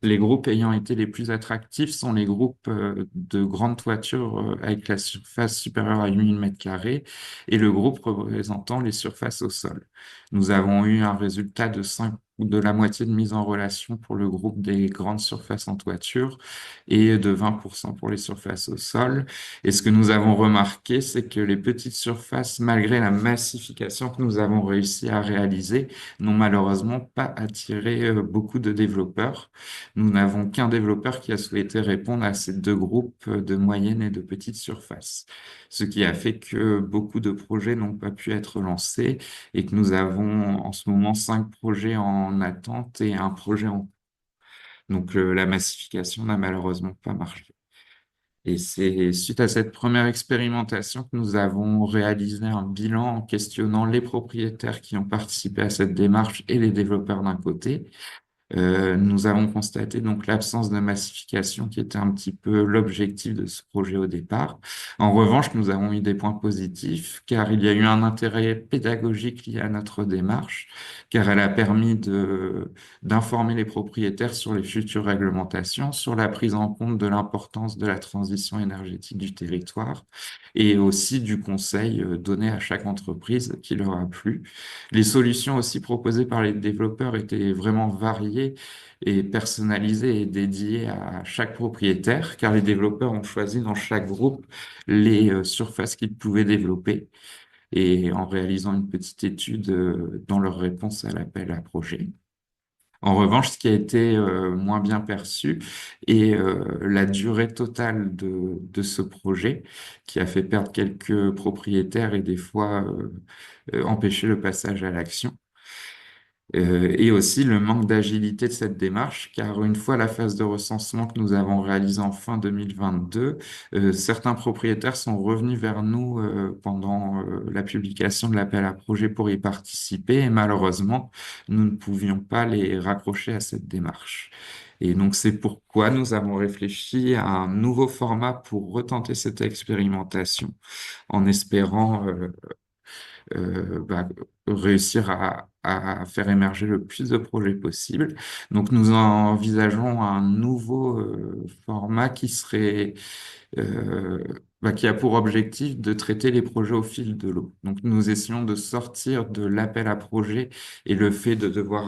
les groupes ayant été les plus attractifs sont les groupes de grandes toitures avec la surface supérieure à 8000 m² et le groupe représentant les surfaces au sol. Nous avons eu un résultat de 5 ou de la moitié de mise en relation pour le groupe des grandes surfaces en toiture et de 20% pour les surfaces au sol. Et ce que nous avons remarqué, c'est que les petites surfaces, malgré la massification que nous avons réussi à réaliser, n'ont malheureusement pas attiré beaucoup de développeurs. Nous n'avons qu'un développeur qui a souhaité répondre à ces 2 groupes de moyenne et de petite surface, ce qui a fait que beaucoup de projets n'ont pas pu être lancés et que nous avons en ce moment 5 projets en attente et un projet en cours. Donc la massification n'a malheureusement pas marché. Et c'est suite à cette première expérimentation que nous avons réalisé un bilan en questionnant les propriétaires qui ont participé à cette démarche et les développeurs d'un côté. Nous avons constaté donc l'absence de massification qui était un petit peu l'objectif de ce projet au départ. En revanche, nous avons eu des points positifs car il y a eu un intérêt pédagogique lié à notre démarche, car elle a permis d'informer les propriétaires sur les futures réglementations, sur la prise en compte de l'importance de la transition énergétique du territoire et aussi du conseil donné à chaque entreprise qui leur a plu. Les solutions aussi proposées par les développeurs étaient vraiment variées et personnalisées et dédiées à chaque propriétaire, car les développeurs ont choisi dans chaque groupe les surfaces qu'ils pouvaient développer et en réalisant une petite étude dans leur réponse à l'appel à projet. En revanche, ce qui a été moins bien perçu est la durée totale de ce projet, qui a fait perdre quelques propriétaires et des fois empêcher le passage à l'action. Et aussi le manque d'agilité de cette démarche, car une fois la phase de recensement que nous avons réalisée en fin 2022, certains propriétaires sont revenus vers nous pendant la publication de l'appel à projet pour y participer, et malheureusement, nous ne pouvions pas les raccrocher à cette démarche. Et donc, c'est pourquoi nous avons réfléchi à un nouveau format pour retenter cette expérimentation, en espérant réussir à faire émerger le plus de projets possible. Donc, nous envisageons un nouveau format qui serait qui a pour objectif de traiter les projets au fil de l'eau. Donc, nous essayons de sortir de l'appel à projet et le fait de devoir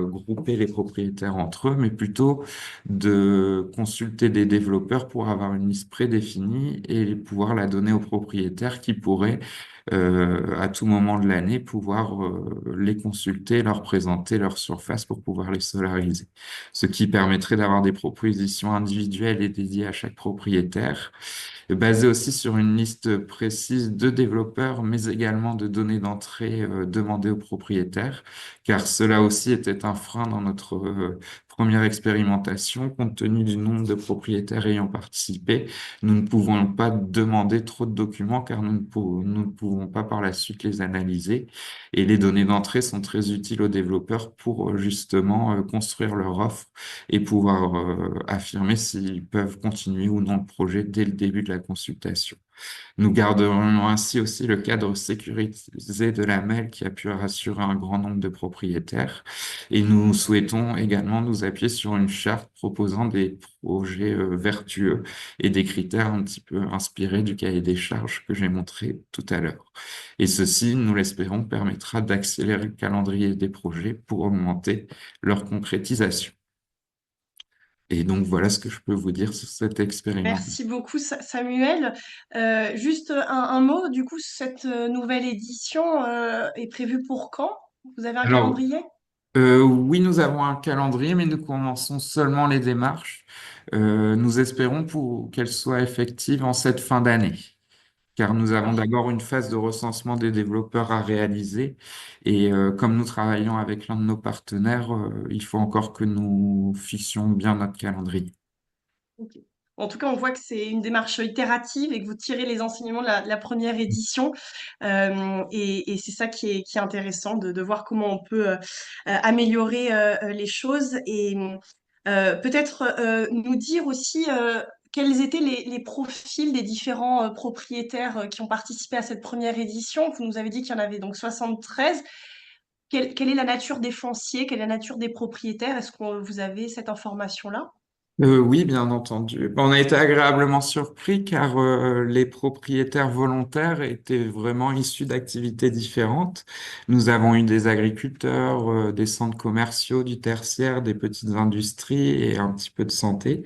grouper les propriétaires entre eux, mais plutôt de consulter des développeurs pour avoir une liste prédéfinie et pouvoir la donner aux propriétaires qui pourraient à tout moment de l'année, pouvoir les consulter, leur présenter leur surface pour pouvoir les solariser. Ce qui permettrait d'avoir des propositions individuelles et dédiées à chaque propriétaire, basées aussi sur une liste précise de développeurs, mais également de données d'entrée demandées aux propriétaires, car cela aussi était un frein dans notre première expérimentation, compte tenu du nombre de propriétaires ayant participé. Nous ne pouvons pas demander trop de documents car nous ne pouvons pas par la suite les analyser. Et les données d'entrée sont très utiles aux développeurs pour justement construire leur offre et pouvoir affirmer s'ils peuvent continuer ou non le projet dès le début de la consultation. Nous garderons ainsi aussi le cadre sécurisé de la MEL qui a pu rassurer un grand nombre de propriétaires. Et nous souhaitons également nous appuyer sur une charte proposant des projets vertueux et des critères un petit peu inspirés du cahier des charges que j'ai montré tout à l'heure. Et ceci, nous l'espérons, permettra d'accélérer le calendrier des projets pour augmenter leur concrétisation. Et donc voilà ce que je peux vous dire sur cette expérimentation. Merci beaucoup, Samuel. Juste un mot, du coup, cette nouvelle édition est prévue pour quand? Vous avez un Alors, calendrier? oui, nous avons un calendrier, mais nous commençons seulement les démarches. Nous espérons pour qu'elles soient effectives en cette fin d'année, car nous avons D'accord. d'abord une phase de recensement des développeurs à réaliser. Et comme nous travaillons avec l'un de nos partenaires, il faut encore que nous fixions bien notre calendrier. Ok. En tout cas, on voit que c'est une démarche itérative et que vous tirez les enseignements de la première édition. Et c'est ça qui est intéressant de voir comment on peut améliorer les choses et peut-être nous dire aussi quels étaient les profils des différents propriétaires qui ont participé à cette première édition. Vous nous avez dit qu'il y en avait donc 73. Quelle est la nature des fonciers? Quelle est la nature des propriétaires? Est-ce que vous avez cette information-là? Oui, bien entendu. On a été agréablement surpris car les propriétaires volontaires étaient vraiment issus d'activités différentes. Nous avons eu des agriculteurs, des centres commerciaux, du tertiaire, des petites industries et un petit peu de santé.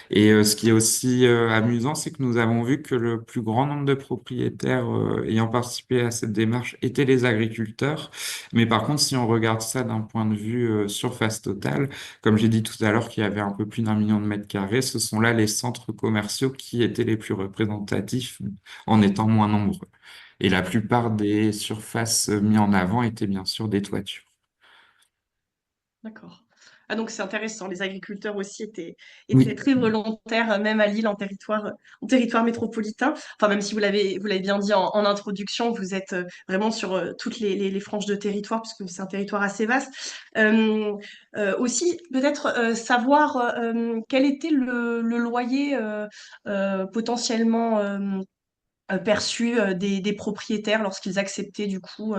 Et ce qui est aussi amusant, c'est que nous avons vu que le plus grand nombre de propriétaires ayant participé à cette démarche étaient les agriculteurs. Mais par contre, si on regarde ça d'un point de vue surface totale, comme j'ai dit tout à l'heure qu'il y avait un peu plus d'1 million de mètres carrés, ce sont là les centres commerciaux qui étaient les plus représentatifs en étant moins nombreux. Et la plupart des surfaces mises en avant étaient bien sûr des toitures. D'accord. Ah donc c'est intéressant. Les agriculteurs aussi étaient Oui. très volontaires, même à Lille, en territoire métropolitain. Enfin, même si vous l'avez bien dit en introduction, vous êtes vraiment sur toutes les franges de territoire, puisque c'est un territoire assez vaste. Aussi, peut-être savoir quel était le loyer potentiellement perçu des propriétaires lorsqu'ils acceptaient du coup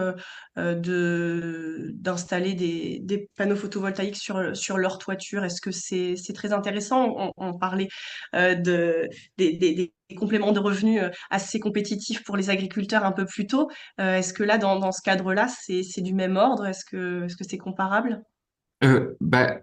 d'installer des panneaux photovoltaïques sur leur toiture. Est-ce que c'est très intéressant? On parlait des compléments de revenus assez compétitifs pour les agriculteurs un peu plus tôt. Est-ce que là, dans ce cadre-là, c'est du même ordre? Est-ce que c'est comparable? Bah,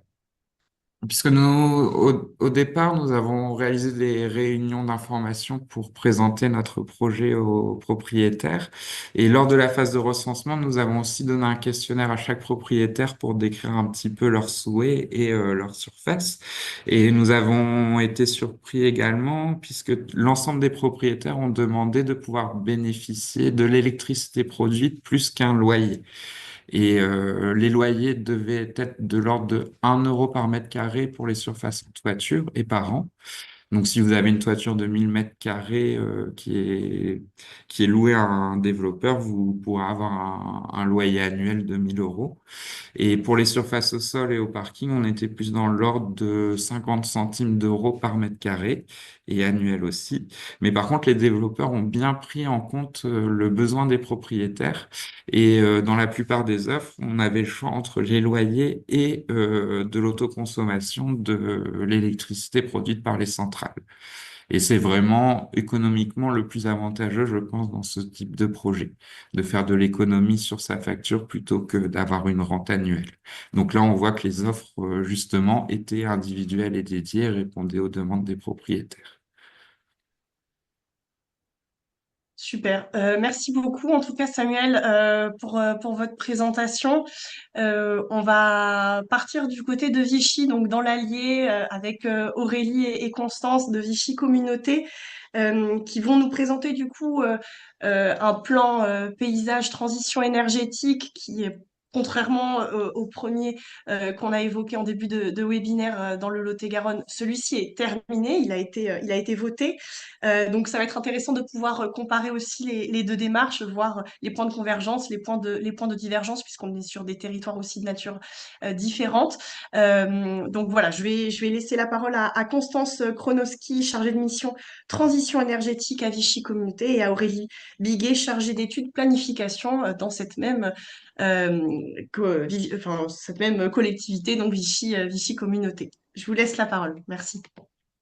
puisque nous, au départ, nous avons réalisé des réunions d'information pour présenter notre projet aux propriétaires. Et lors de la phase de recensement, nous avons aussi donné un questionnaire à chaque propriétaire pour décrire un petit peu leurs souhaits et leur surface. Et nous avons été surpris également, puisque l'ensemble des propriétaires ont demandé de pouvoir bénéficier de l'électricité produite plus qu'un loyer. Et les loyers devaient être de l'ordre de 1 € par mètre carré pour les surfaces en toiture et par an. Donc, si vous avez une toiture de 1000 mètres carrés qui est louée à un développeur, vous pourrez avoir un loyer annuel de 1 000 €. Et pour les surfaces au sol et au parking, on était plus dans l'ordre de 50 centimes d'euros par mètre carré et annuel aussi. Mais par contre, les développeurs ont bien pris en compte le besoin des propriétaires. Et dans la plupart des offres, on avait le choix entre les loyers et de l'autoconsommation de l'électricité produite par les centrales. Et c'est vraiment économiquement le plus avantageux, je pense, dans ce type de projet, de faire de l'économie sur sa facture plutôt que d'avoir une rente annuelle. Donc là, on voit que les offres, justement, étaient individuelles et dédiées et répondaient aux demandes des propriétaires. Super. Merci beaucoup, en tout cas, Samuel, pour votre présentation. On va partir du côté de Vichy, donc dans l'Allier, avec Aurélie et Constance de Vichy Communauté, qui vont nous présenter du coup un plan paysage transition énergétique qui est contrairement au premier qu'on a évoqué en début de webinaire dans le Lot-et-Garonne, celui-ci est terminé, il a été voté. Donc ça va être intéressant de pouvoir comparer aussi les deux démarches, voir les points de convergence, les points de divergence, puisqu'on est sur des territoires aussi de nature différente. Donc voilà, je vais laisser la parole à Constance Kronowski, chargée de mission transition énergétique à Vichy Communauté, et à Aurélie Biguet, chargée d'études planification dans cette même collectivité, donc Vichy Communauté. Je vous laisse la parole. Merci.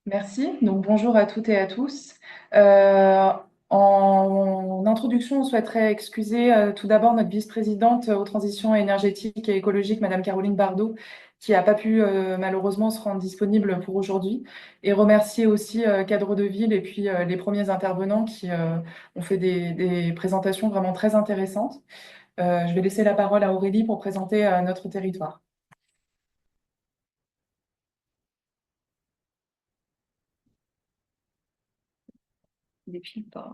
Merci. Donc, bonjour à toutes et à tous. Euh, En introduction, on souhaiterait excuser tout d'abord notre vice-présidente aux transitions énergétiques et écologiques, Madame Caroline Bardot, qui n'a pas pu malheureusement se rendre disponible pour aujourd'hui, et remercier aussi Cadre de Ville et puis les premiers intervenants qui ont fait des présentations vraiment très intéressantes. Je vais laisser la parole à Aurélie pour présenter notre territoire. Défile pas.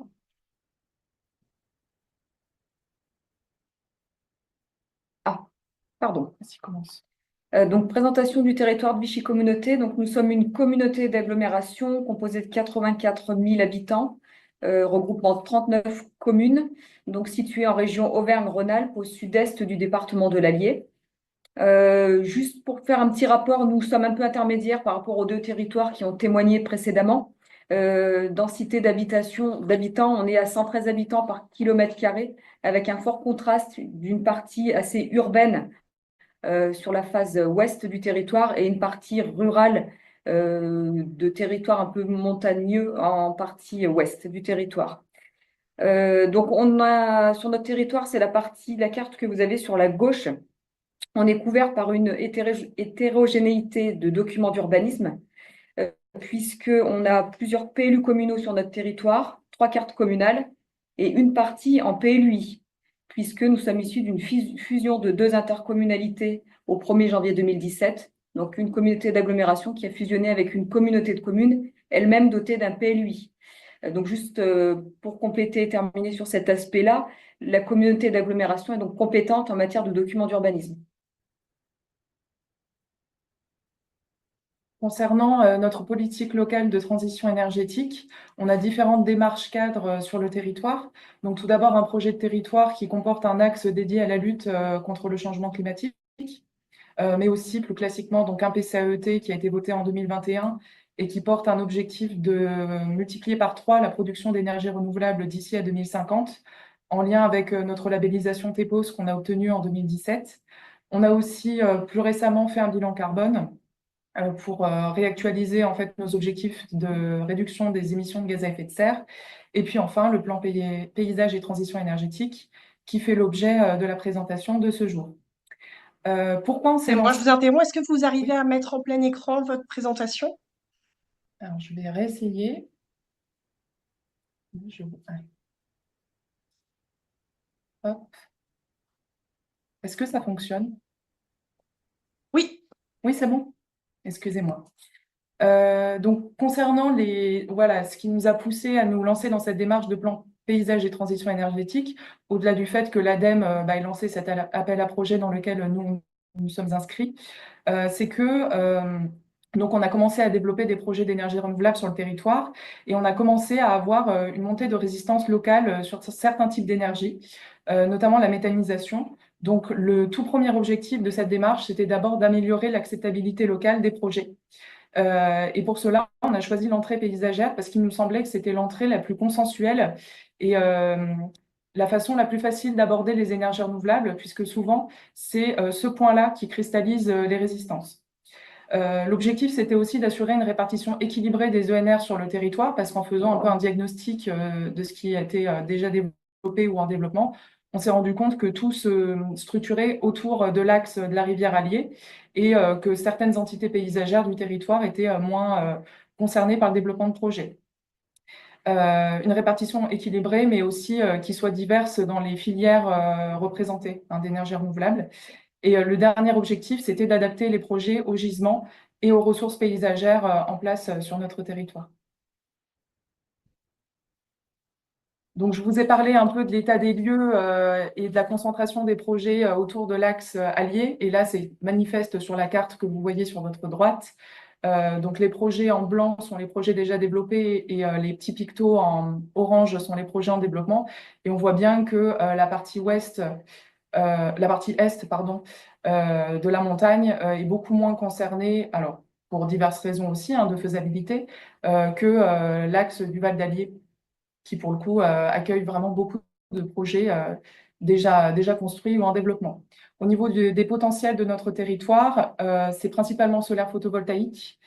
Ah, pardon, s'il commence. Donc, présentation du territoire de Vichy Communauté. Donc, nous sommes une communauté d'agglomération composée de 84 000 habitants, regroupant 39 communes, donc située en région Auvergne-Rhône-Alpes, au sud-est du département de l'Allier. Juste pour faire un petit rapport, nous sommes un peu intermédiaires par rapport aux deux territoires qui ont témoigné précédemment. Densité d'habitants, on est à 113 habitants par kilomètre carré, avec un fort contraste d'une partie assez urbaine sur la face ouest du territoire et une partie rurale de territoire un peu montagneux en partie ouest du territoire. Donc, on a sur notre territoire, c'est la carte que vous avez sur la gauche. On est couvert par une hétérogénéité de documents d'urbanisme, puisqu'on a plusieurs PLU communaux sur notre territoire, 3 cartes communales et une partie en PLUI, puisque nous sommes issus d'une fusion de 2 intercommunalités au 1er janvier 2017, donc une communauté d'agglomération qui a fusionné avec une communauté de communes, elle-même dotée d'un PLUI. Donc, juste pour compléter et terminer sur cet aspect-là, la communauté d'agglomération est donc compétente en matière de documents d'urbanisme. Concernant notre politique locale de transition énergétique, on a différentes démarches cadres sur le territoire. Donc, tout d'abord, un projet de territoire qui comporte un axe dédié à la lutte contre le changement climatique, mais aussi plus classiquement donc un PCAET qui a été voté en 2021 et qui porte un objectif de multiplier par 3 la production d'énergie renouvelable d'ici à 2050, en lien avec notre labellisation TEPOS qu'on a obtenue en 2017. On a aussi plus récemment fait un bilan carbone pour réactualiser en fait nos objectifs de réduction des émissions de gaz à effet de serre. Et puis enfin, le plan paysage et transition énergétique qui fait l'objet de la présentation de ce jour. Pourquoi on s'est Moi, je lancé... vous interromps. Est-ce que vous arrivez à mettre en plein écran votre présentation? Alors, je vais réessayer. Allez. Hop. Est-ce que ça fonctionne? Oui. Oui, c'est bon. Excusez-moi. Donc, concernant ce qui nous a poussé à nous lancer dans cette démarche de plan paysage et transition énergétique, au-delà du fait que l'ADEME ait lancé cet appel à projet dans lequel nous sommes inscrits, c'est que donc on a commencé à développer des projets d'énergie renouvelable sur le territoire et on a commencé à avoir une montée de résistance locale sur certains types d'énergie, notamment la méthanisation. Donc, le tout premier objectif de cette démarche, c'était d'abord d'améliorer l'acceptabilité locale des projets. Et pour cela, on a choisi l'entrée paysagère parce qu'il nous semblait que c'était l'entrée la plus consensuelle et la façon la plus facile d'aborder les énergies renouvelables, puisque souvent, c'est ce point-là qui cristallise les résistances. L'objectif, c'était aussi d'assurer une répartition équilibrée des ENR sur le territoire, parce qu'en faisant un peu un diagnostic de ce qui a été déjà développé ou en développement, on s'est rendu compte que tout se structurait autour de l'axe de la rivière Allier et que certaines entités paysagères du territoire étaient moins concernées par le développement de projets. une répartition équilibrée, mais aussi qui soit diverse dans les filières représentées d'énergie renouvelable. Et le dernier objectif, c'était d'adapter les projets aux gisements et aux ressources paysagères en place sur notre territoire. Donc, je vous ai parlé un peu de l'état des lieux et de la concentration des projets autour de l'axe allié. Et là, c'est manifeste sur la carte que vous voyez sur votre droite. Donc, les projets en blanc sont les projets déjà développés et les petits pictos en orange sont les projets en développement. Et on voit bien que la partie est, pardon, de la montagne est beaucoup moins concernée, alors pour diverses raisons aussi de faisabilité, que l'axe du Val d'Allier, qui pour le coup accueille vraiment beaucoup de projets déjà construits ou en développement. Au niveau des potentiels de notre territoire, c'est principalement solaire photovoltaïque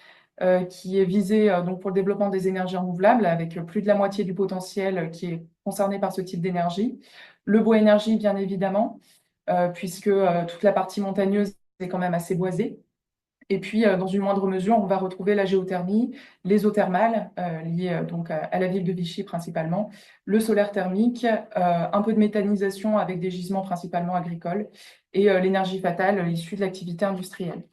qui est visé donc pour le développement des énergies renouvelables, avec plus de la moitié du potentiel qui est concerné par ce type d'énergie. Le bois énergie, bien évidemment, puisque toute la partie montagneuse est quand même assez boisée. Et puis, dans une moindre mesure, on va retrouver la géothermie, les eaux thermales liées donc à la ville de Vichy principalement, le solaire thermique, un peu de méthanisation avec des gisements principalement agricoles et l'énergie fatale issue de l'activité industrielle.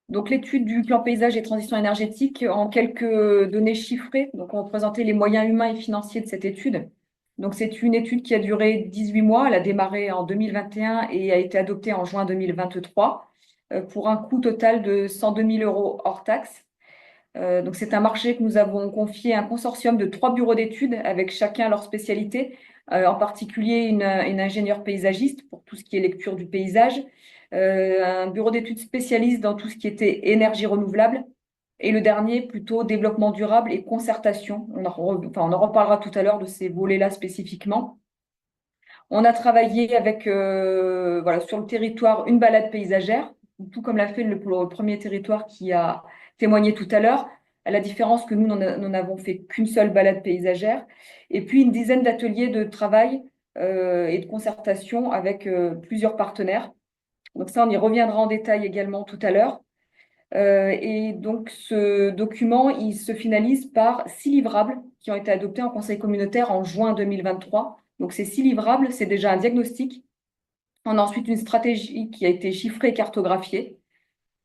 Donc, l'étude du plan paysage et transition énergétique, en quelques données chiffrées, donc on va présenter les moyens humains et financiers de cette étude. Donc, c'est une étude qui a duré 18 mois. Elle a démarré en 2021 et a été adoptée en juin 2023 pour un coût total de 102 000 € hors taxes. Donc, c'est un marché que nous avons confié à un consortium de 3 bureaux d'études avec chacun leur spécialité, en particulier une ingénieure paysagiste pour tout ce qui est lecture du paysage, un bureau d'études spécialiste dans tout ce qui était énergie renouvelable, et le dernier plutôt développement durable et concertation. On en reparlera tout à l'heure de ces volets-là spécifiquement. On a travaillé avec, sur le territoire, une balade paysagère, tout comme l'a fait le premier territoire qui a témoigné tout à l'heure, à la différence que nous n'avons fait qu'une seule balade paysagère, et puis une dizaine d'ateliers de travail et de concertation avec plusieurs partenaires. Donc ça, on y reviendra en détail également tout à l'heure. Et donc, ce document, il se finalise par 6 livrables qui ont été adoptés en conseil communautaire en juin 2023. Donc, ces 6 livrables, c'est déjà un diagnostic. On a ensuite une stratégie qui a été chiffrée et cartographiée,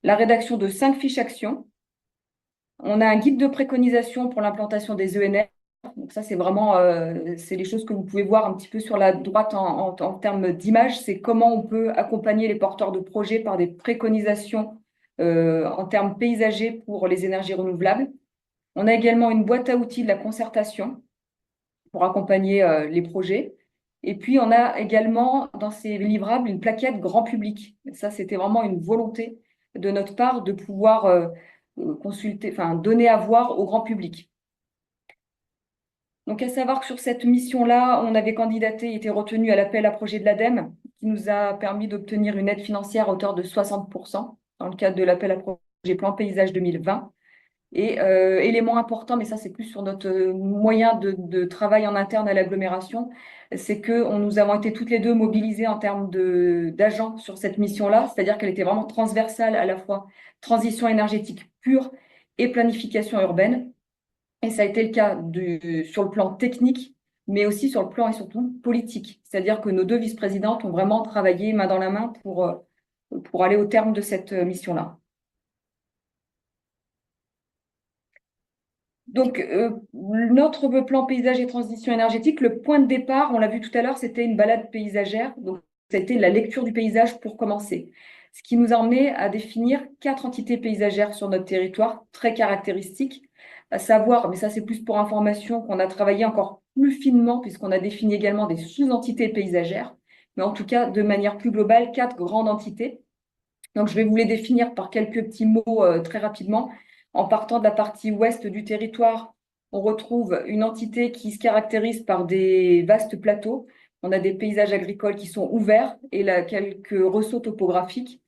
la rédaction de 5 fiches actions. On a un guide de préconisation pour l'implantation des ENR. Donc ça, c'est vraiment c'est les choses que vous pouvez voir un petit peu sur la droite en termes d'image. C'est comment on peut accompagner les porteurs de projets par des préconisations en termes paysagers pour les énergies renouvelables. On a également une boîte à outils de la concertation pour accompagner les projets. Et puis, on a également dans ces livrables une plaquette grand public. Et ça, c'était vraiment une volonté de notre part de pouvoir donner à voir au grand public. Donc, à savoir que sur cette mission-là, on avait candidaté et été retenu à l'appel à projet de l'ADEME, qui nous a permis d'obtenir une aide financière à hauteur de 60% dans le cadre de l'appel à projet Plan Paysage 2020. Et élément important, mais ça c'est plus sur notre moyen de travail en interne à l'agglomération, c'est que nous avons été toutes les deux mobilisées en termes d'agents sur cette mission-là, c'est-à-dire qu'elle était vraiment transversale à la fois transition énergétique pure et planification urbaine. Et ça a été le cas sur le plan technique, mais aussi sur le plan et surtout politique. C'est-à-dire que nos 2 vice-présidentes ont vraiment travaillé main dans la main pour aller au terme de cette mission-là. Donc, notre plan paysage et transition énergétique, le point de départ, on l'a vu tout à l'heure, c'était une balade paysagère. Donc, ça a été la lecture du paysage pour commencer. Ce qui nous a emmené à définir 4 entités paysagères sur notre territoire, très caractéristiques, à savoir, mais ça c'est plus pour information, qu'on a travaillé encore plus finement, puisqu'on a défini également des sous-entités paysagères, mais en tout cas, de manière plus globale, 4 grandes entités. Donc, je vais vous les définir par quelques petits mots très rapidement. En partant de la partie ouest du territoire, on retrouve une entité qui se caractérise par des vastes plateaux. On a des paysages agricoles qui sont ouverts et là, quelques ressauts topographiques.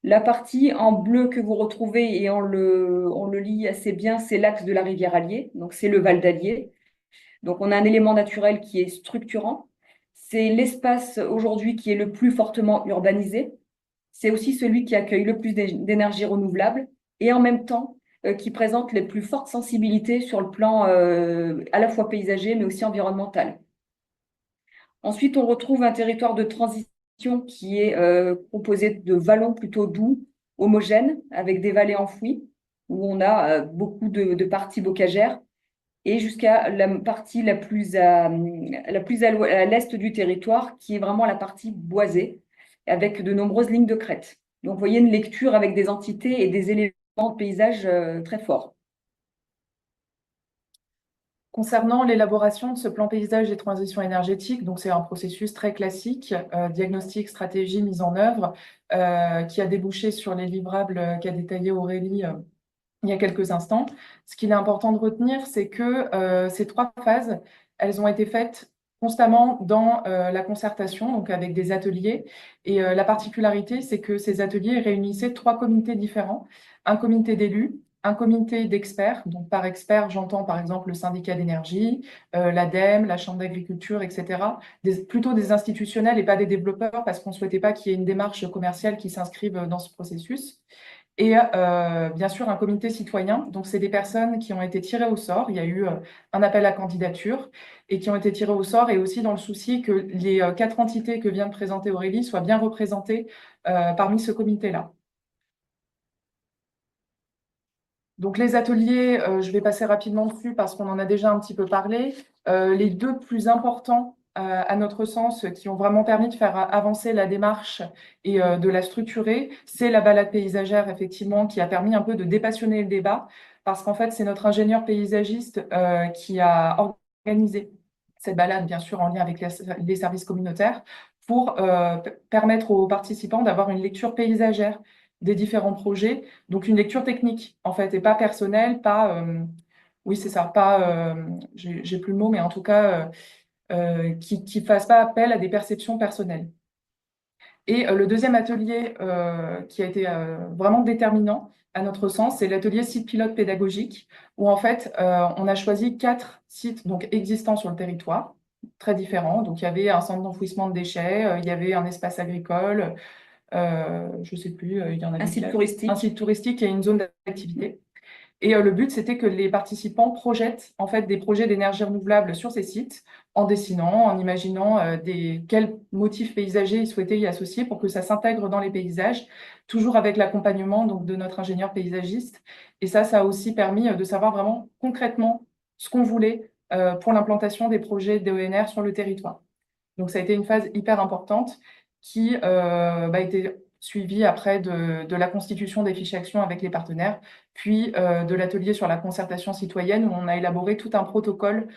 La partie en bleu que vous retrouvez, et on le lit assez bien, c'est l'axe de la rivière Allier, donc c'est le Val d'Allier. Donc, on a un élément naturel qui est structurant. C'est l'espace aujourd'hui qui est le plus fortement urbanisé. C'est aussi celui qui accueille le plus d'énergie renouvelable. Et en même temps, qui présentent les plus fortes sensibilités sur le plan à la fois paysager, mais aussi environnemental. Ensuite, on retrouve un territoire de transition qui est composé de vallons plutôt doux, homogènes, avec des vallées enfouies, où on a beaucoup de parties bocagères, et jusqu'à la partie la plus à l'est du territoire, qui est vraiment la partie boisée, avec de nombreuses lignes de crête. Donc, vous voyez une lecture avec des entités et des éléments de paysage très forts. Concernant l'élaboration de ce plan paysage et transition énergétique, donc c'est un processus très classique, diagnostic, stratégie, mise en œuvre, qui a débouché sur les livrables qu'a détaillé Aurélie il y a quelques instants. Ce qu'il est important de retenir, c'est que ces 3 phases, elles ont été faites constamment dans la concertation, donc avec des ateliers. Et la particularité, c'est que ces ateliers réunissaient 3 comités différents. Un comité d'élus, un comité d'experts, donc par experts, j'entends par exemple le syndicat d'énergie, l'ADEME, la Chambre d'agriculture, etc. Plutôt des institutionnels et pas des développeurs, parce qu'on ne souhaitait pas qu'il y ait une démarche commerciale qui s'inscrive dans ce processus. Et bien sûr, un comité citoyen. Donc, c'est des personnes qui ont été tirées au sort. Il y a eu un appel à candidature et qui ont été tirées au sort, et aussi dans le souci que les 4 entités que vient de présenter Aurélie soient bien représentées parmi ce comité-là. Donc, les ateliers, je vais passer rapidement dessus parce qu'on en a déjà un petit peu parlé. Les 2 plus importants, à notre sens, qui ont vraiment permis de faire avancer la démarche et de la structurer, c'est la balade paysagère, effectivement, qui a permis un peu de dépassionner le débat, parce qu'en fait, c'est notre ingénieur paysagiste qui a organisé cette balade, bien sûr, en lien avec les services communautaires, pour permettre aux participants d'avoir une lecture paysagère des différents projets, donc une lecture technique, en fait, et pas personnelle, pas... oui, c'est ça, pas... j'ai plus le mot, mais en tout cas... qui ne fassent pas appel à des perceptions personnelles. Et le deuxième atelier qui a été vraiment déterminant, à notre sens, c'est l'atelier site pilote pédagogique, où en fait, on a choisi 4 sites donc, existants sur le territoire, très différents. Donc, il y avait un centre d'enfouissement de déchets, il y avait un espace agricole, je ne sais plus, il y en a Un site 4. touristique. Un site touristique et une zone d'activité. Et le but, c'était que les participants projettent en fait des projets d'énergie renouvelable sur ces sites, en dessinant, en imaginant quels motifs paysagers ils souhaitaient y associer pour que ça s'intègre dans les paysages, toujours avec l'accompagnement donc de notre ingénieur paysagiste. Et ça a aussi permis de savoir vraiment concrètement ce qu'on voulait pour l'implantation des projets d'ENR sur le territoire. Donc ça a été une phase hyper importante qui était suivie après de la constitution des fiches actions avec les partenaires, puis de l'atelier sur la concertation citoyenne, où on a élaboré tout un protocole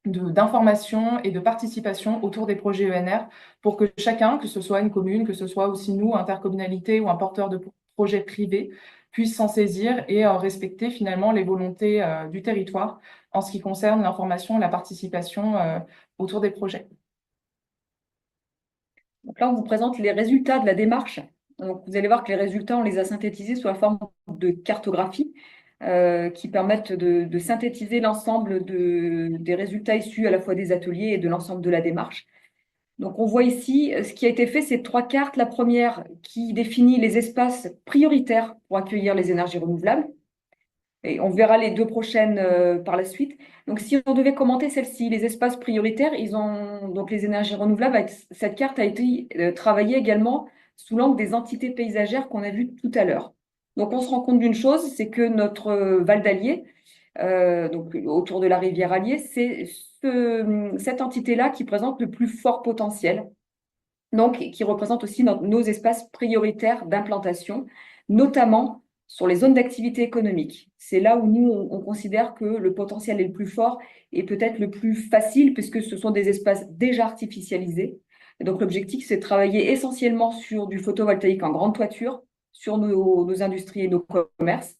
d'information et de participation autour des projets ENR, pour que chacun, que ce soit une commune, que ce soit aussi nous, intercommunalité ou un porteur de projet privé, puisse s'en saisir et respecter finalement les volontés du territoire en ce qui concerne l'information et la participation autour des projets. Donc là, on vous présente les résultats de la démarche. Donc, vous allez voir que les résultats, on les a synthétisés sous la forme de cartographie qui permettent de synthétiser l'ensemble des résultats issus à la fois des ateliers et de l'ensemble de la démarche. Donc, on voit ici ce qui a été fait, c'est 3 cartes. La première qui définit les espaces prioritaires pour accueillir les énergies renouvelables. Et on verra les 2 prochaines par la suite. Donc, si on devait commenter celle-ci, les espaces prioritaires, donc les énergies renouvelables, cette carte a été travaillée également sous l'angle des entités paysagères qu'on a vues tout à l'heure. Donc, on se rend compte d'une chose, c'est que notre Val d'Allier, donc autour de la rivière Allier, c'est cette entité-là qui présente le plus fort potentiel, donc qui représente aussi nos espaces prioritaires d'implantation, notamment sur les zones d'activité économique. C'est là où nous, on considère que le potentiel est le plus fort et peut-être le plus facile, puisque ce sont des espaces déjà artificialisés. Et donc, l'objectif, c'est de travailler essentiellement sur du photovoltaïque en grande toiture, sur nos industries et nos commerces,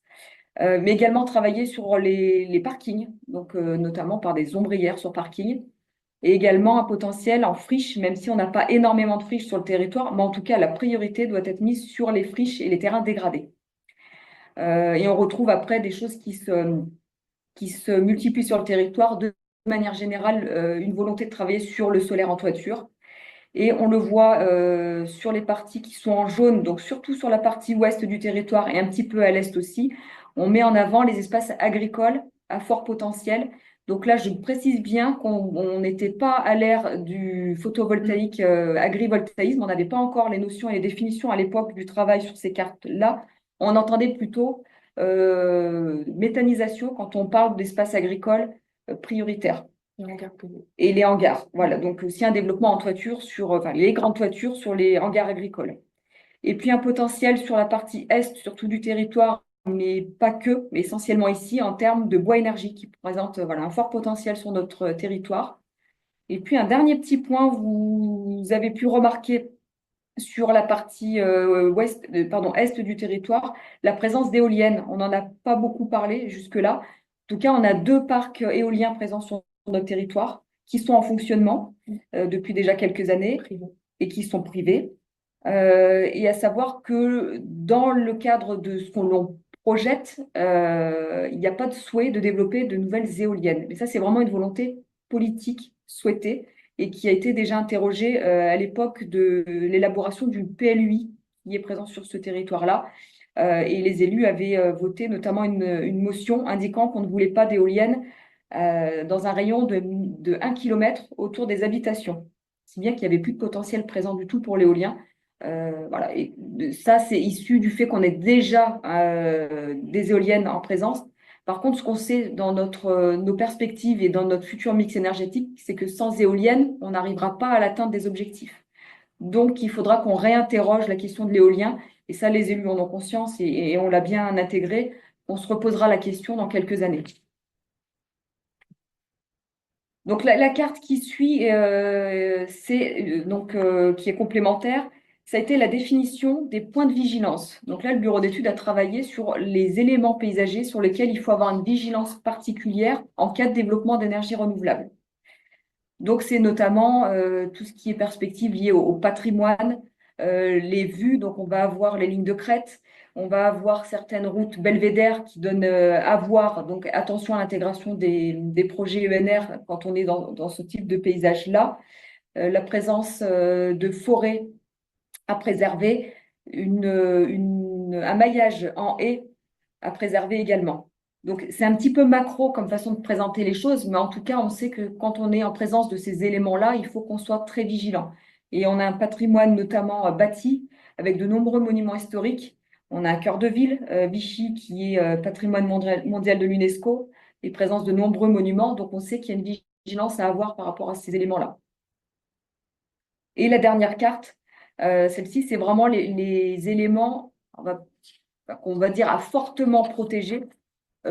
mais également travailler sur les parkings, donc notamment par des ombrières sur parking, et également un potentiel en friche, même si on n'a pas énormément de friches sur le territoire, mais en tout cas, la priorité doit être mise sur les friches et les terrains dégradés. Et on retrouve après des choses qui se multiplient sur le territoire. De manière générale, une volonté de travailler sur le solaire en toiture Et on le voit sur les parties qui sont en jaune, donc surtout sur la partie ouest du territoire et un petit peu à l'est aussi, on met en avant les espaces agricoles à fort potentiel. Donc là, je précise bien qu'on n'était pas à l'ère du photovoltaïque agrivoltaïsme, on n'avait pas encore les notions et les définitions à l'époque du travail sur ces cartes-là. On entendait plutôt méthanisation quand on parle d'espaces agricoles prioritaires. Et les hangars, voilà. Donc aussi un développement en toiture sur les grandes toitures sur les hangars agricoles. Et puis un potentiel sur la partie est, surtout du territoire, mais pas que, mais essentiellement ici, en termes de bois énergie qui présente un fort potentiel sur notre territoire. Et puis un dernier petit point, vous avez pu remarquer sur la partie est du territoire, la présence d'éoliennes. On n'en a pas beaucoup parlé jusque-là. En tout cas, on a 2 parcs éoliens présents sur notre territoire qui sont en fonctionnement depuis déjà quelques années et qui sont privés. Et à savoir que dans le cadre de ce qu'on l'on projette, il n'y a pas de souhait de développer de nouvelles éoliennes. Mais ça, c'est vraiment une volonté politique souhaitée et qui a été déjà interrogée à l'époque de l'élaboration du PLUI qui est présent sur ce territoire-là. Et les élus avaient voté notamment une motion indiquant qu'on ne voulait pas d'éoliennes dans un rayon de 1 km autour des habitations. Si bien qu'il n'y avait plus de potentiel présent du tout pour l'éolien. Voilà. Et ça, c'est issu du fait qu'on ait déjà des éoliennes en présence. Par contre, ce qu'on sait dans nos perspectives et dans notre futur mix énergétique, c'est que sans éoliennes, on n'arrivera pas à l'atteinte des objectifs. Donc, il faudra qu'on réinterroge la question de l'éolien. Et ça, les élus en ont conscience et on l'a bien intégré. On se reposera la question dans quelques années. Donc, la carte qui suit, qui est complémentaire, ça a été la définition des points de vigilance. Donc là, le bureau d'études a travaillé sur les éléments paysagers sur lesquels il faut avoir une vigilance particulière en cas de développement d'énergie renouvelable. Donc, c'est notamment tout ce qui est perspective liée au patrimoine, les vues. Donc, on va avoir les lignes de crête, on va avoir certaines routes belvédères qui donnent à voir. Donc, attention à l'intégration des projets ENR quand on est dans ce type de paysage-là. La présence de forêts à préserver, un maillage en haies à préserver également. Donc, c'est un petit peu macro comme façon de présenter les choses, mais en tout cas, on sait que quand on est en présence de ces éléments-là, il faut qu'on soit très vigilant. Et on a un patrimoine notamment bâti avec de nombreux monuments historiques. On a un cœur de ville, Vichy, qui est patrimoine mondial de l'UNESCO, et présence de nombreux monuments. Donc, on sait qu'il y a une vigilance à avoir par rapport à ces éléments-là. Et la dernière carte, celle-ci, c'est vraiment les éléments qu'on va dire à fortement protéger,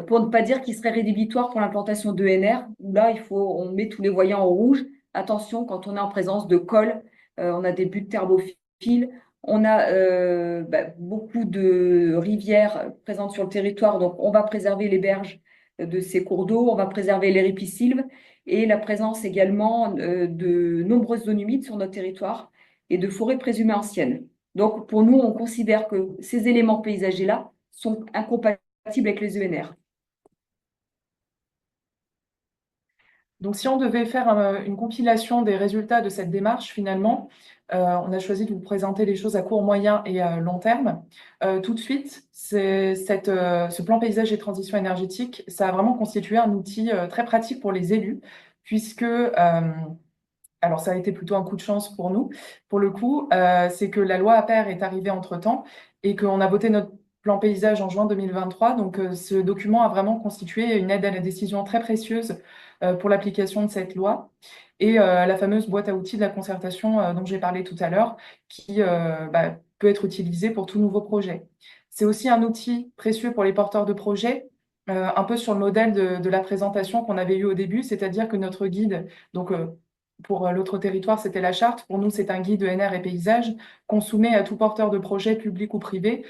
pour ne pas dire qu'ils seraient rédhibitoires pour l'implantation d'ENR, où là, on met tous les voyants au rouge. Attention, quand on est en présence de cols, on a des buttes thermophiles, on a beaucoup de rivières présentes sur le territoire, donc on va préserver les berges de ces cours d'eau, on va préserver les ripisylves et la présence également de nombreuses zones humides sur notre territoire et de forêts présumées anciennes. Donc, pour nous, on considère que ces éléments paysagers-là sont incompatibles avec les ENR. Donc, si on devait faire une compilation des résultats de cette démarche, finalement, on a choisi de vous présenter les choses à court, moyen et long terme. Tout de suite, ce plan paysage et transition énergétique, ça a vraiment constitué un outil très pratique pour les élus, puisque, alors ça a été plutôt un coup de chance pour nous, pour le coup, c'est que la loi APER est arrivée entre-temps et qu'on a voté notre plan paysage en juin 2023. Donc, ce document a vraiment constitué une aide à la décision très précieuse pour l'application de cette loi. Et la fameuse boîte à outils de la concertation dont j'ai parlé tout à l'heure, qui peut être utilisée pour tout nouveau projet. C'est aussi un outil précieux pour les porteurs de projets, un peu sur le modèle de la présentation qu'on avait eue au début, c'est-à-dire que notre guide, donc pour l'autre territoire, c'était la charte. Pour nous, c'est un guide ENR et paysage qu'on soumet à tout porteur de projet, public ou privé,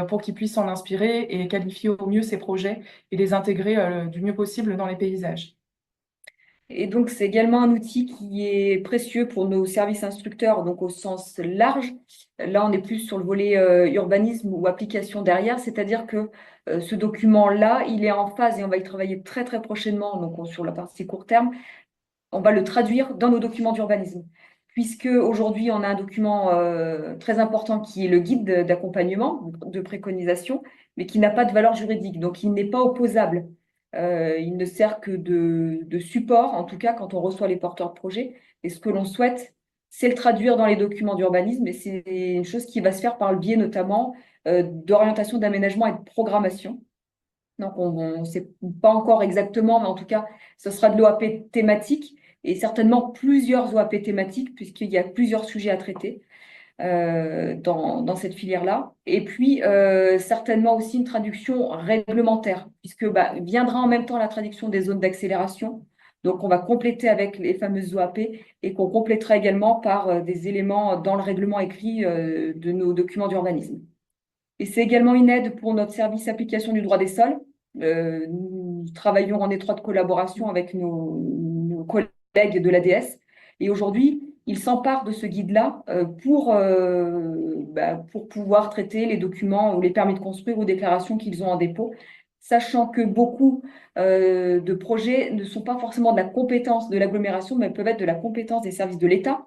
pour qu'il puisse s'en inspirer et qualifier au mieux ses projets et les intégrer du mieux possible dans les paysages. Et donc, c'est également un outil qui est précieux pour nos services instructeurs, donc au sens large. Là, on est plus sur le volet urbanisme ou application derrière, c'est-à-dire que ce document-là, il est en phase et on va y travailler très, très prochainement, donc sur la partie court terme. On va le traduire dans nos documents d'urbanisme, puisque aujourd'hui, on a un document très important qui est le guide d'accompagnement, de préconisation, mais qui n'a pas de valeur juridique, donc il n'est pas opposable. Il ne sert que de support, en tout cas quand on reçoit les porteurs de projets. Et ce que l'on souhaite, c'est le traduire dans les documents d'urbanisme, et c'est une chose qui va se faire par le biais notamment d'orientation d'aménagement et de programmation. Donc, on ne sait pas encore exactement, mais en tout cas, ce sera de l'OAP thématique et certainement plusieurs OAP thématiques, puisqu'il y a plusieurs sujets à traiter dans cette filière-là. Et puis, certainement aussi une traduction réglementaire, puisque viendra en même temps la traduction des zones d'accélération. Donc, on va compléter avec les fameuses OAP et qu'on complétera également par des éléments dans le règlement écrit de nos documents d'urbanisme. Et c'est également une aide pour notre service application du droit des sols. Nous travaillons en étroite collaboration avec nos collègues de l'ADS. Et aujourd'hui, ils s'emparent de ce guide-là pour pouvoir traiter les documents ou les permis de construire ou déclarations qu'ils ont en dépôt, sachant que beaucoup de projets ne sont pas forcément de la compétence de l'agglomération, mais peuvent être de la compétence des services de l'État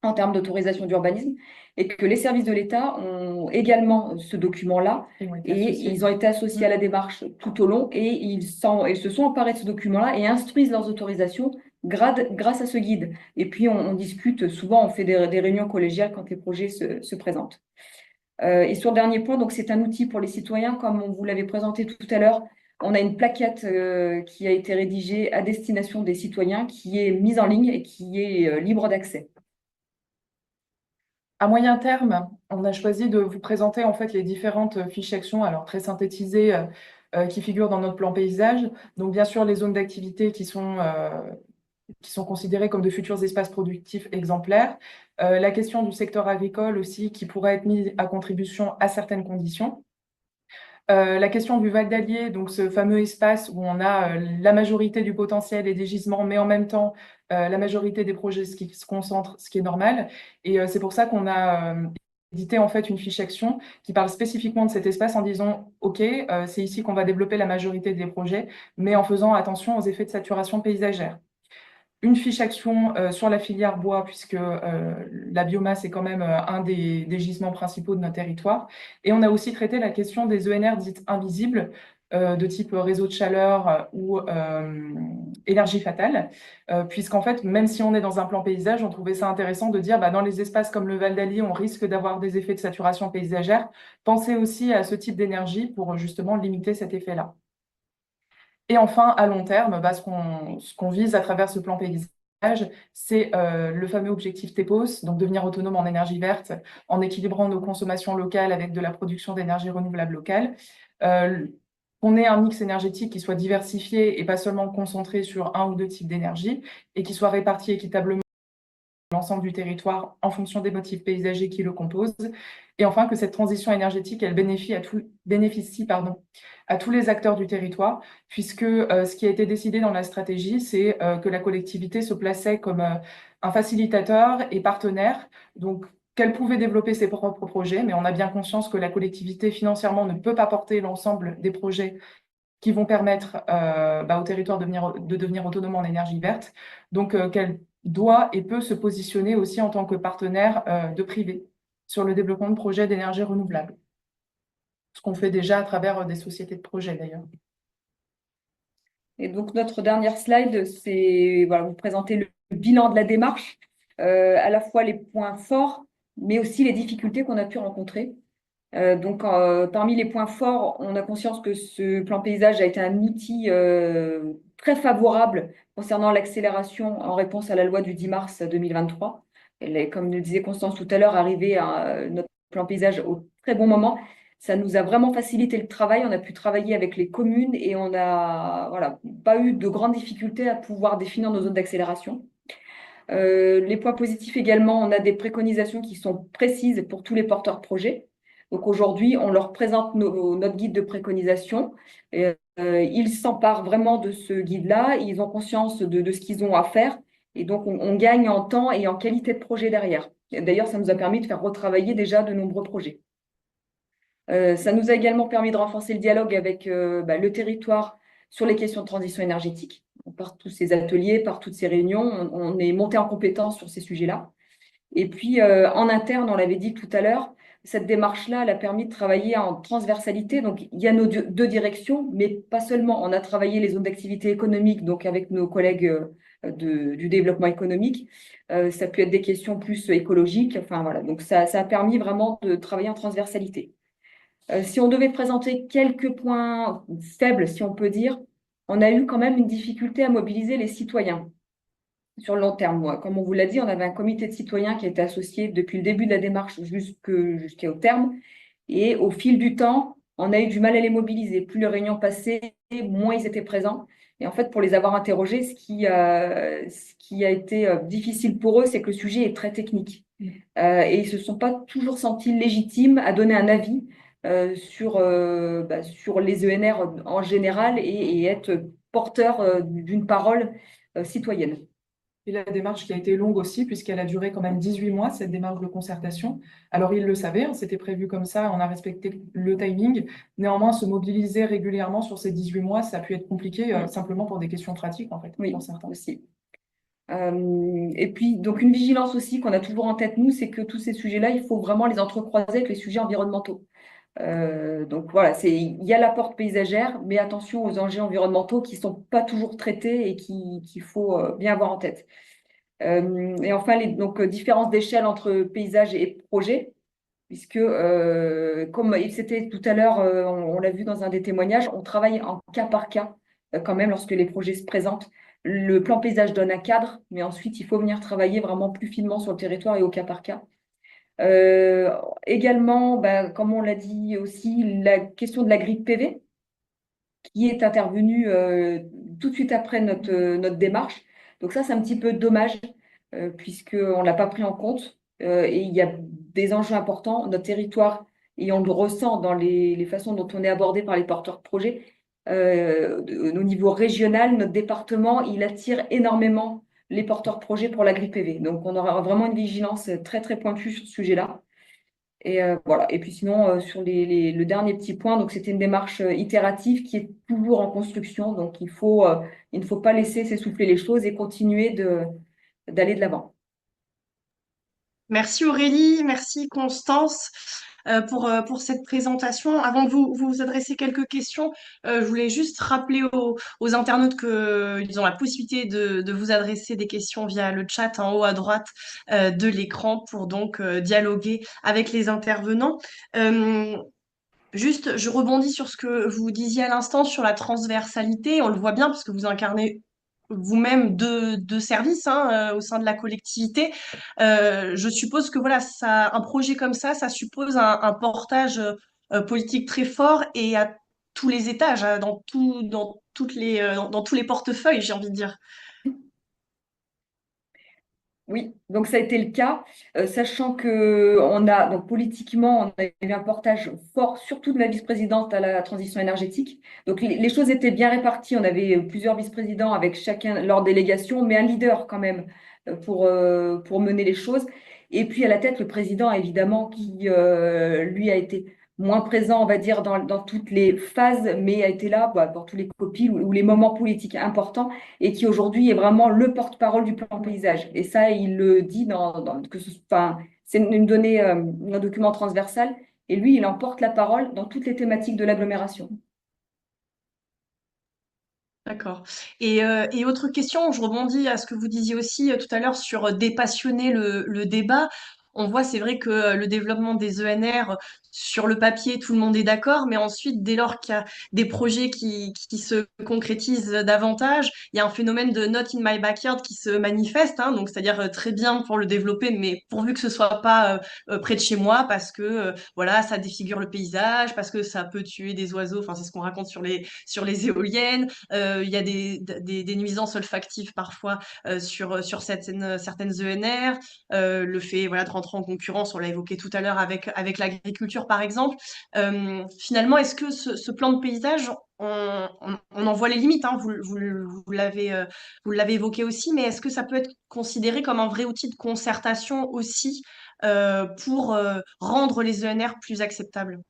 en termes d'autorisation d'urbanisme, et que les services de l'État ont également ce document-là, et ils ont été associés à la démarche tout au long, et ils se sont emparés de ce document-là et instruisent leurs autorisations grâce à ce guide. Et puis, on discute souvent, on fait des réunions collégiales quand les projets se présentent. Et sur le dernier point, donc c'est un outil pour les citoyens, comme on vous l'avait présenté tout à l'heure. On a une plaquette qui a été rédigée à destination des citoyens, qui est mise en ligne et qui est libre d'accès. À moyen terme, on a choisi de vous présenter en fait les différentes fiches actions, alors très synthétisées, qui figurent dans notre plan paysage. Donc bien sûr les zones d'activité qui sont considérées comme de futurs espaces productifs exemplaires. La question du secteur agricole aussi qui pourrait être mise à contribution à certaines conditions. La question du Val d'Allier, donc ce fameux espace où on a la majorité du potentiel et des gisements, mais en même temps la majorité des projets qui se concentrent, ce qui est normal. Et c'est pour ça qu'on a édité en fait une fiche action qui parle spécifiquement de cet espace en disant OK, c'est ici qu'on va développer la majorité des projets, mais en faisant attention aux effets de saturation paysagère. Une fiche action sur la filière bois, puisque la biomasse est quand même un des gisements principaux de notre territoire. Et on a aussi traité la question des ENR dites invisibles, de type réseau de chaleur ou énergie fatale, puisqu'en fait, même si on est dans un plan paysage, on trouvait ça intéressant de dire dans les espaces comme le Val d'Allier, on risque d'avoir des effets de saturation paysagère. Pensez aussi à ce type d'énergie pour justement limiter cet effet-là. Et enfin, à long terme, ce qu'on vise à travers ce plan paysage, c'est le fameux objectif TEPOS, donc devenir autonome en énergie verte, en équilibrant nos consommations locales avec de la production d'énergie renouvelable locale. On ait un mix énergétique qui soit diversifié et pas seulement concentré sur un ou deux types d'énergie, et qui soit réparti équitablement l'ensemble du territoire en fonction des motifs paysagers qui le composent. Et enfin, que cette transition énergétique, elle bénéficie à tous les acteurs du territoire, puisque ce qui a été décidé dans la stratégie, c'est que la collectivité se plaçait comme un facilitateur et partenaire, donc qu'elle pouvait développer ses propres projets, mais on a bien conscience que la collectivité financièrement ne peut pas porter l'ensemble des projets qui vont permettre au territoire de devenir autonome en énergie verte, donc qu'elle doit et peut se positionner aussi en tant que partenaire de privé sur le développement de projets d'énergie renouvelable. Ce qu'on fait déjà à travers des sociétés de projets d'ailleurs. Et donc notre dernière slide, c'est vous présenter le bilan de la démarche, à la fois les points forts, mais aussi les difficultés qu'on a pu rencontrer. Parmi les points forts, on a conscience que ce plan paysage a été un outil très favorable concernant l'accélération en réponse à la loi du 10 mars 2023. Elle est, comme le disait Constance tout à l'heure, arrivée à notre plan paysage au très bon moment. Ça nous a vraiment facilité le travail. On a pu travailler avec les communes et on n'a pas eu de grandes difficultés à pouvoir définir nos zones d'accélération. Les points positifs également, on a des préconisations qui sont précises pour tous les porteurs de projets. Donc aujourd'hui, on leur présente notre guide de préconisation. Ils s'emparent vraiment de ce guide-là. Ils ont conscience de ce qu'ils ont à faire. Et donc, on gagne en temps et en qualité de projet derrière. D'ailleurs, ça nous a permis de faire retravailler déjà de nombreux projets. Ça nous a également permis de renforcer le dialogue avec le territoire sur les questions de transition énergétique. Par tous ces ateliers, par toutes ces réunions, on est monté en compétence sur ces sujets-là. Et puis, en interne, on l'avait dit tout à l'heure, cette démarche-là, elle a permis de travailler en transversalité. Donc, il y a nos deux directions, mais pas seulement. On a travaillé les zones d'activité économique, donc avec nos collègues du développement économique. Ça peut être des questions plus écologiques. Enfin, voilà. Donc, ça a permis vraiment de travailler en transversalité. Si on devait présenter quelques points faibles, si on peut dire, on a eu quand même une difficulté à mobiliser les citoyens sur le long terme. Moi, comme on vous l'a dit, on avait un comité de citoyens qui était associé depuis le début de la démarche jusqu'au terme. Et au fil du temps, on a eu du mal à les mobiliser. Plus les réunions passaient, moins ils étaient présents. Et en fait, pour les avoir interrogés, ce qui a été difficile pour eux, c'est que le sujet est très technique. Et ils ne se sont pas toujours sentis légitimes à donner un avis sur les ENR en général et être porteur d'une parole citoyenne. Et la démarche qui a été longue aussi, puisqu'elle a duré quand même 18 mois, cette démarche de concertation. Alors, ils le savaient, hein, c'était prévu comme ça, on a respecté le timing. Néanmoins, se mobiliser régulièrement sur ces 18 mois, ça a pu être compliqué, simplement pour des questions pratiques, en fait, Oui, pour certains. aussi. Et puis, donc, une vigilance aussi qu'on a toujours en tête, nous, c'est que tous ces sujets-là, il faut vraiment les entrecroiser avec les sujets environnementaux. Donc voilà, il y a la porte paysagère, mais attention aux enjeux environnementaux qui ne sont pas toujours traités et qu'il faut bien avoir en tête. Et enfin, différence d'échelle entre paysage et projet, puisque comme c'était tout à l'heure, on l'a vu dans un des témoignages, on travaille en cas par cas quand même lorsque les projets se présentent. Le plan paysage donne un cadre, mais ensuite, il faut venir travailler vraiment plus finement sur le territoire et au cas par cas. Également, comme on l'a dit aussi, la question de la grille PV qui est intervenue tout de suite après notre démarche. Donc ça, c'est un petit peu dommage puisqu'on ne l'a pas pris en compte et il y a des enjeux importants. Notre territoire, et on le ressent dans les façons dont on est abordé par les porteurs de projets, au niveau régional, notre département, il attire énormément les porteurs de projets pour l'agri-PV. Donc, on aura vraiment une vigilance très, très pointue sur ce sujet-là. Et voilà. Et puis sinon, sur le dernier petit point, donc c'était une démarche itérative qui est toujours en construction. Donc, il ne faut pas laisser s'essouffler les choses et continuer d'aller de l'avant. Merci Aurélie, merci Constance pour cette présentation. Avant de vous adresser quelques questions, je voulais juste rappeler aux internautes qu'ils ont la possibilité de vous adresser des questions via le chat en haut à droite de l'écran pour donc dialoguer avec les intervenants. Juste, je rebondis sur ce que vous disiez à l'instant sur la transversalité. On le voit bien parce que vous incarnez vous-même deux services au sein de la collectivité. Je suppose que voilà, un projet comme ça suppose un portage politique très fort et à tous les étages, dans tous les portefeuilles, j'ai envie de dire. Oui, donc ça a été le cas, sachant que donc politiquement, on a eu un portage fort, surtout de la vice-présidente à la transition énergétique. Donc les choses étaient bien réparties. On avait plusieurs vice-présidents avec chacun leur délégation, mais un leader quand même pour mener les choses. Et puis à la tête, le président, évidemment, qui lui a été moins présent, on va dire, dans toutes les phases, mais a été là pour tous les copies ou les moments politiques importants et qui aujourd'hui est vraiment le porte-parole du plan paysage. Et ça, il le dit c'est une donnée, un document transversal, et lui, il emporte la parole dans toutes les thématiques de l'agglomération. D'accord. Et autre question, je rebondis à ce que vous disiez aussi tout à l'heure sur dépassionner le débat. On voit, c'est vrai que le développement des ENR, sur le papier, tout le monde est d'accord, mais ensuite, dès lors qu'il y a des projets qui se concrétisent davantage, il y a un phénomène de not in my backyard qui se manifeste, hein, donc c'est-à-dire très bien pour le développer, mais pourvu que ce soit pas près de chez moi, parce que voilà, ça défigure le paysage, parce que ça peut tuer des oiseaux, enfin c'est ce qu'on raconte sur les éoliennes. Il y a des nuisances olfactives parfois sur certaines ENR. Le fait voilà, de rentrer en concurrence, on l'a évoqué tout à l'heure avec l'agriculture par exemple. Finalement, est-ce que ce plan de paysage, on en voit les limites, hein, vous l'avez évoqué aussi, mais est-ce que ça peut être considéré comme un vrai outil de concertation aussi pour rendre les ENR plus acceptables?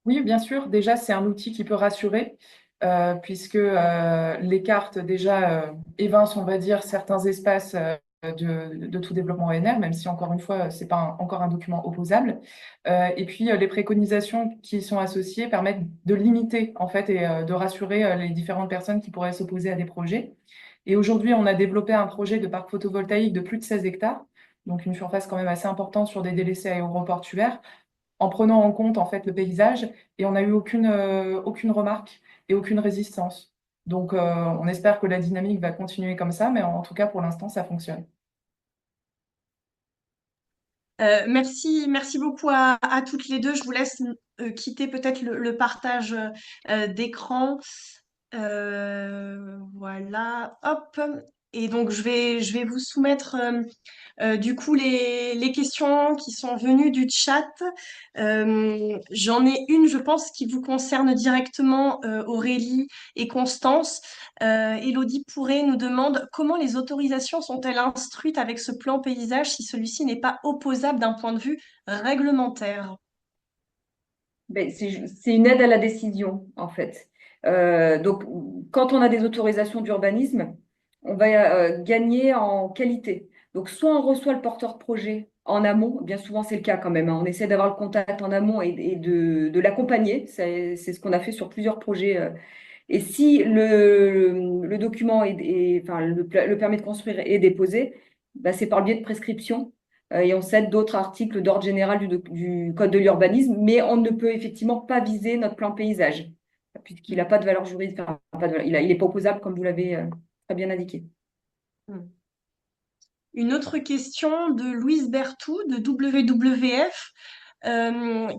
Oui, bien sûr. Déjà, c'est un outil qui peut rassurer, puisque les cartes déjà évincent, on va dire, certains espaces de tout développement ONR, même si encore une fois, c'est pas encore un document opposable. Et puis les préconisations qui y sont associées permettent de limiter en fait et de rassurer les différentes personnes qui pourraient s'opposer à des projets. Et aujourd'hui, on a développé un projet de parc photovoltaïque de plus de 16 hectares, donc une surface quand même assez importante sur des délaissés aéroportuaires, en prenant en compte en fait le paysage, et on n'a eu aucune remarque et aucune résistance. Donc, on espère que la dynamique va continuer comme ça, mais en tout cas, pour l'instant, ça fonctionne. Merci beaucoup à toutes les deux. Je vous laisse quitter peut-être le partage d'écran. Voilà, hop. Et donc, je vais vous soumettre du coup les questions qui sont venues du chat. J'en ai une, je pense, qui vous concerne directement, Aurélie et Constance. Élodie Pourret nous demande comment les autorisations sont-elles instruites avec ce plan paysage si celui-ci n'est pas opposable d'un point de vue réglementaire? Ben, c'est une aide à la décision, en fait. Donc, quand on a des autorisations d'urbanisme, on va gagner en qualité. Donc, soit on reçoit le porteur de projet en amont, bien souvent c'est le cas quand même, hein. On essaie d'avoir le contact en amont et de l'accompagner. C'est ce qu'on a fait sur plusieurs projets. Et si le document enfin, le permis de construire est déposé, bah, c'est par le biais de prescription. Et on cède d'autres articles d'ordre général du Code de l'urbanisme, mais on ne peut effectivement pas viser notre plan paysage, puisqu'il n'a pas de valeur juridique, enfin, il n'est pas opposable, comme vous l'avez très bien indiqué. Une autre question de Louise Berthoud de WWF,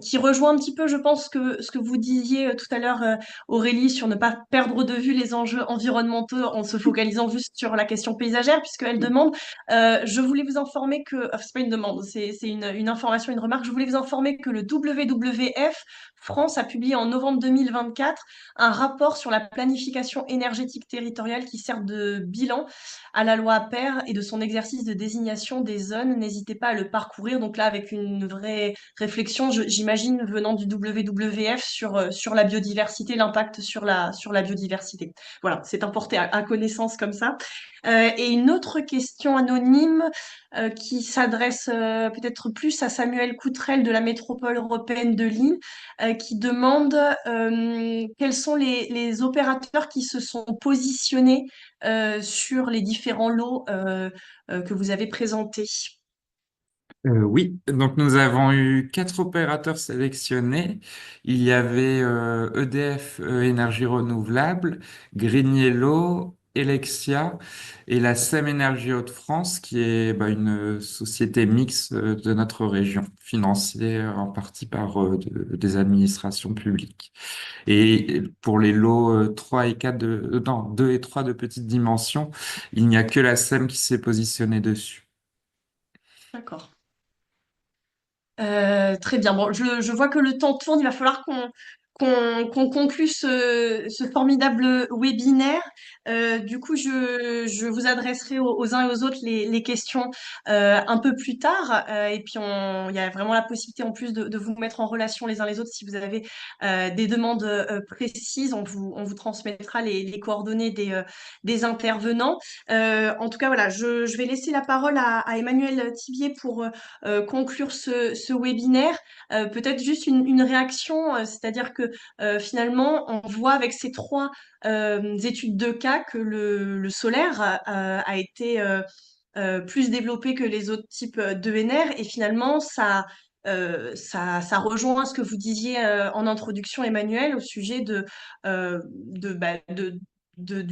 qui rejoint un petit peu, je pense, ce que vous disiez tout à l'heure, Aurélie, sur ne pas perdre de vue les enjeux environnementaux en se focalisant juste sur la question paysagère, puisqu'elle demande, je voulais vous informer que, c'est pas une demande, c'est une information, une remarque, je voulais vous informer que le WWF France a publié en novembre 2024 un rapport sur la planification énergétique territoriale qui sert de bilan à la loi APER et de son exercice de désignation des zones. N'hésitez pas à le parcourir. Donc là, avec une vraie réflexion, j'imagine, venant du WWF sur la biodiversité, l'impact sur la biodiversité. Voilà, c'est importé à connaissance comme ça. Et une autre question anonyme qui s'adresse peut-être plus à Samuel Coutrel de la métropole européenne de Lille, qui demande quels sont les opérateurs qui se sont positionnés sur les différents lots que vous avez présentés. Oui, donc nous avons eu 4 opérateurs sélectionnés. Il y avait EDF Énergie Renouvelable, Green Yellow, Elexia et la SEM Énergie Hauts-de-France, qui est une société mixte de notre région, financée en partie par des administrations publiques. Et pour les lots 3 et 4 non, 2 et 3 de petite dimension, il n'y a que la SEM qui s'est positionnée dessus. D'accord. Très bien. Bon, je vois que le temps tourne. Il va falloir qu'on conclue ce formidable webinaire. Du coup, je vous adresserai aux uns et aux autres les questions un peu plus tard. Et puis, il y a vraiment la possibilité en plus de vous mettre en relation les uns les autres si vous avez des demandes précises. On vous transmettra les coordonnées des intervenants. En tout cas, voilà, je vais laisser la parole à Emmanuel Thibier pour conclure ce webinaire. Peut-être juste une réaction, c'est-à-dire que finalement, on voit avec ces 3 études de cas que le solaire a été plus développé que les autres types d'ENR et finalement, ça rejoint ce que vous disiez en introduction, Emmanuel, au sujet du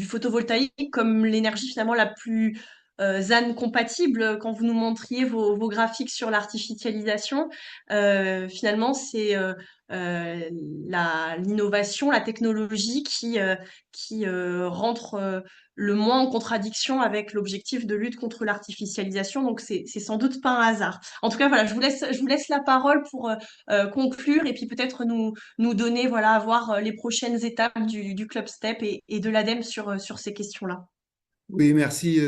photovoltaïque comme l'énergie finalement la plus ZAN compatible. Quand vous nous montriez vos graphiques sur l'artificialisation, finalement, c'est l'innovation, la technologie qui rentre le moins en contradiction avec l'objectif de lutte contre l'artificialisation. Donc, c'est sans doute pas un hasard. En tout cas, voilà, je vous laisse la parole pour conclure et puis peut-être nous donner, voilà, voir les prochaines étapes du Club STEP et de l'ADEME sur ces questions-là. Oui, merci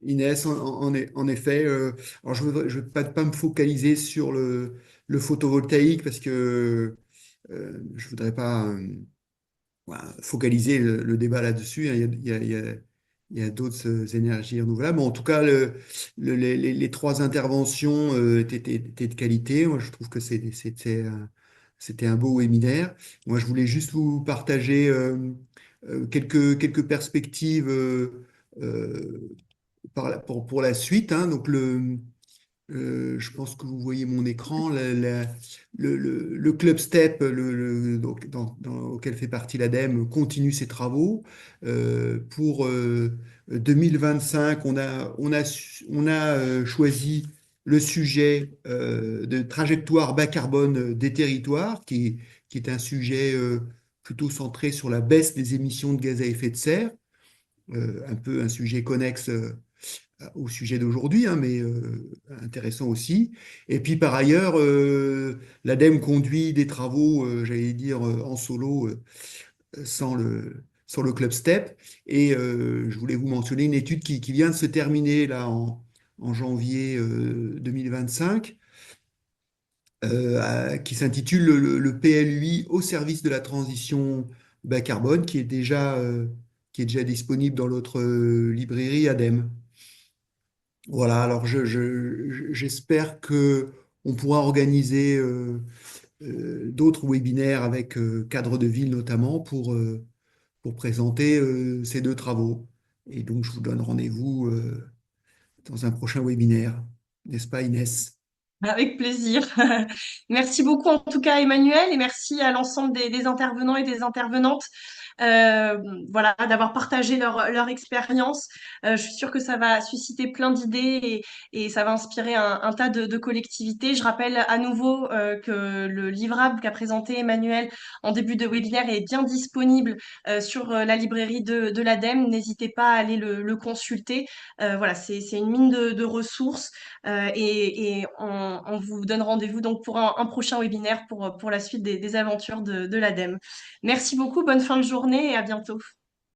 Inès. En effet, alors je veux pas me focaliser sur le photovoltaïque parce que je voudrais pas voilà, focaliser le débat là-dessus, hein. il y a d'autres énergies renouvelables. En tout cas, les trois interventions étaient de qualité. Moi, je trouve que c'était un beau webinaire. Moi, je voulais juste vous partager quelques perspectives pour la suite, hein. Donc, je pense que vous voyez mon écran. Le Club STEP, donc, auquel fait partie l'ADEME, continue ses travaux. Pour 2025, on a choisi le sujet de trajectoire bas carbone des territoires, qui est un sujet plutôt centré sur la baisse des émissions de gaz à effet de serre, un peu un sujet connexe au sujet d'aujourd'hui, hein, mais intéressant aussi. Et puis par ailleurs, l'ADEME conduit des travaux, j'allais dire, en solo, sans le Club STEP. Et je voulais vous mentionner une étude qui vient de se terminer là en janvier 2025, qui s'intitule le PLUI au service de la transition bas carbone, qui est déjà disponible dans notre librairie ADEME. Voilà, alors j'espère que on pourra organiser d'autres webinaires avec cadres de ville notamment pour présenter ces deux travaux. Et donc, je vous donne rendez-vous dans un prochain webinaire. N'est-ce pas, Inès? Avec plaisir. Merci beaucoup en tout cas Emmanuel et merci à l'ensemble des intervenants et des intervenantes euh, voilà, d'avoir partagé leur expérience. Je suis sûre que ça va susciter plein d'idées et ça va inspirer un tas de collectivités. Je rappelle à nouveau que le livrable qu'a présenté Emmanuel en début de webinaire est bien disponible sur la librairie de l'ADEME. N'hésitez pas à aller le consulter. Voilà, c'est une mine de ressources. Et on vous donne rendez-vous donc pour un prochain webinaire pour la suite des aventures de l'ADEME. Merci beaucoup, bonne fin de journée et à bientôt.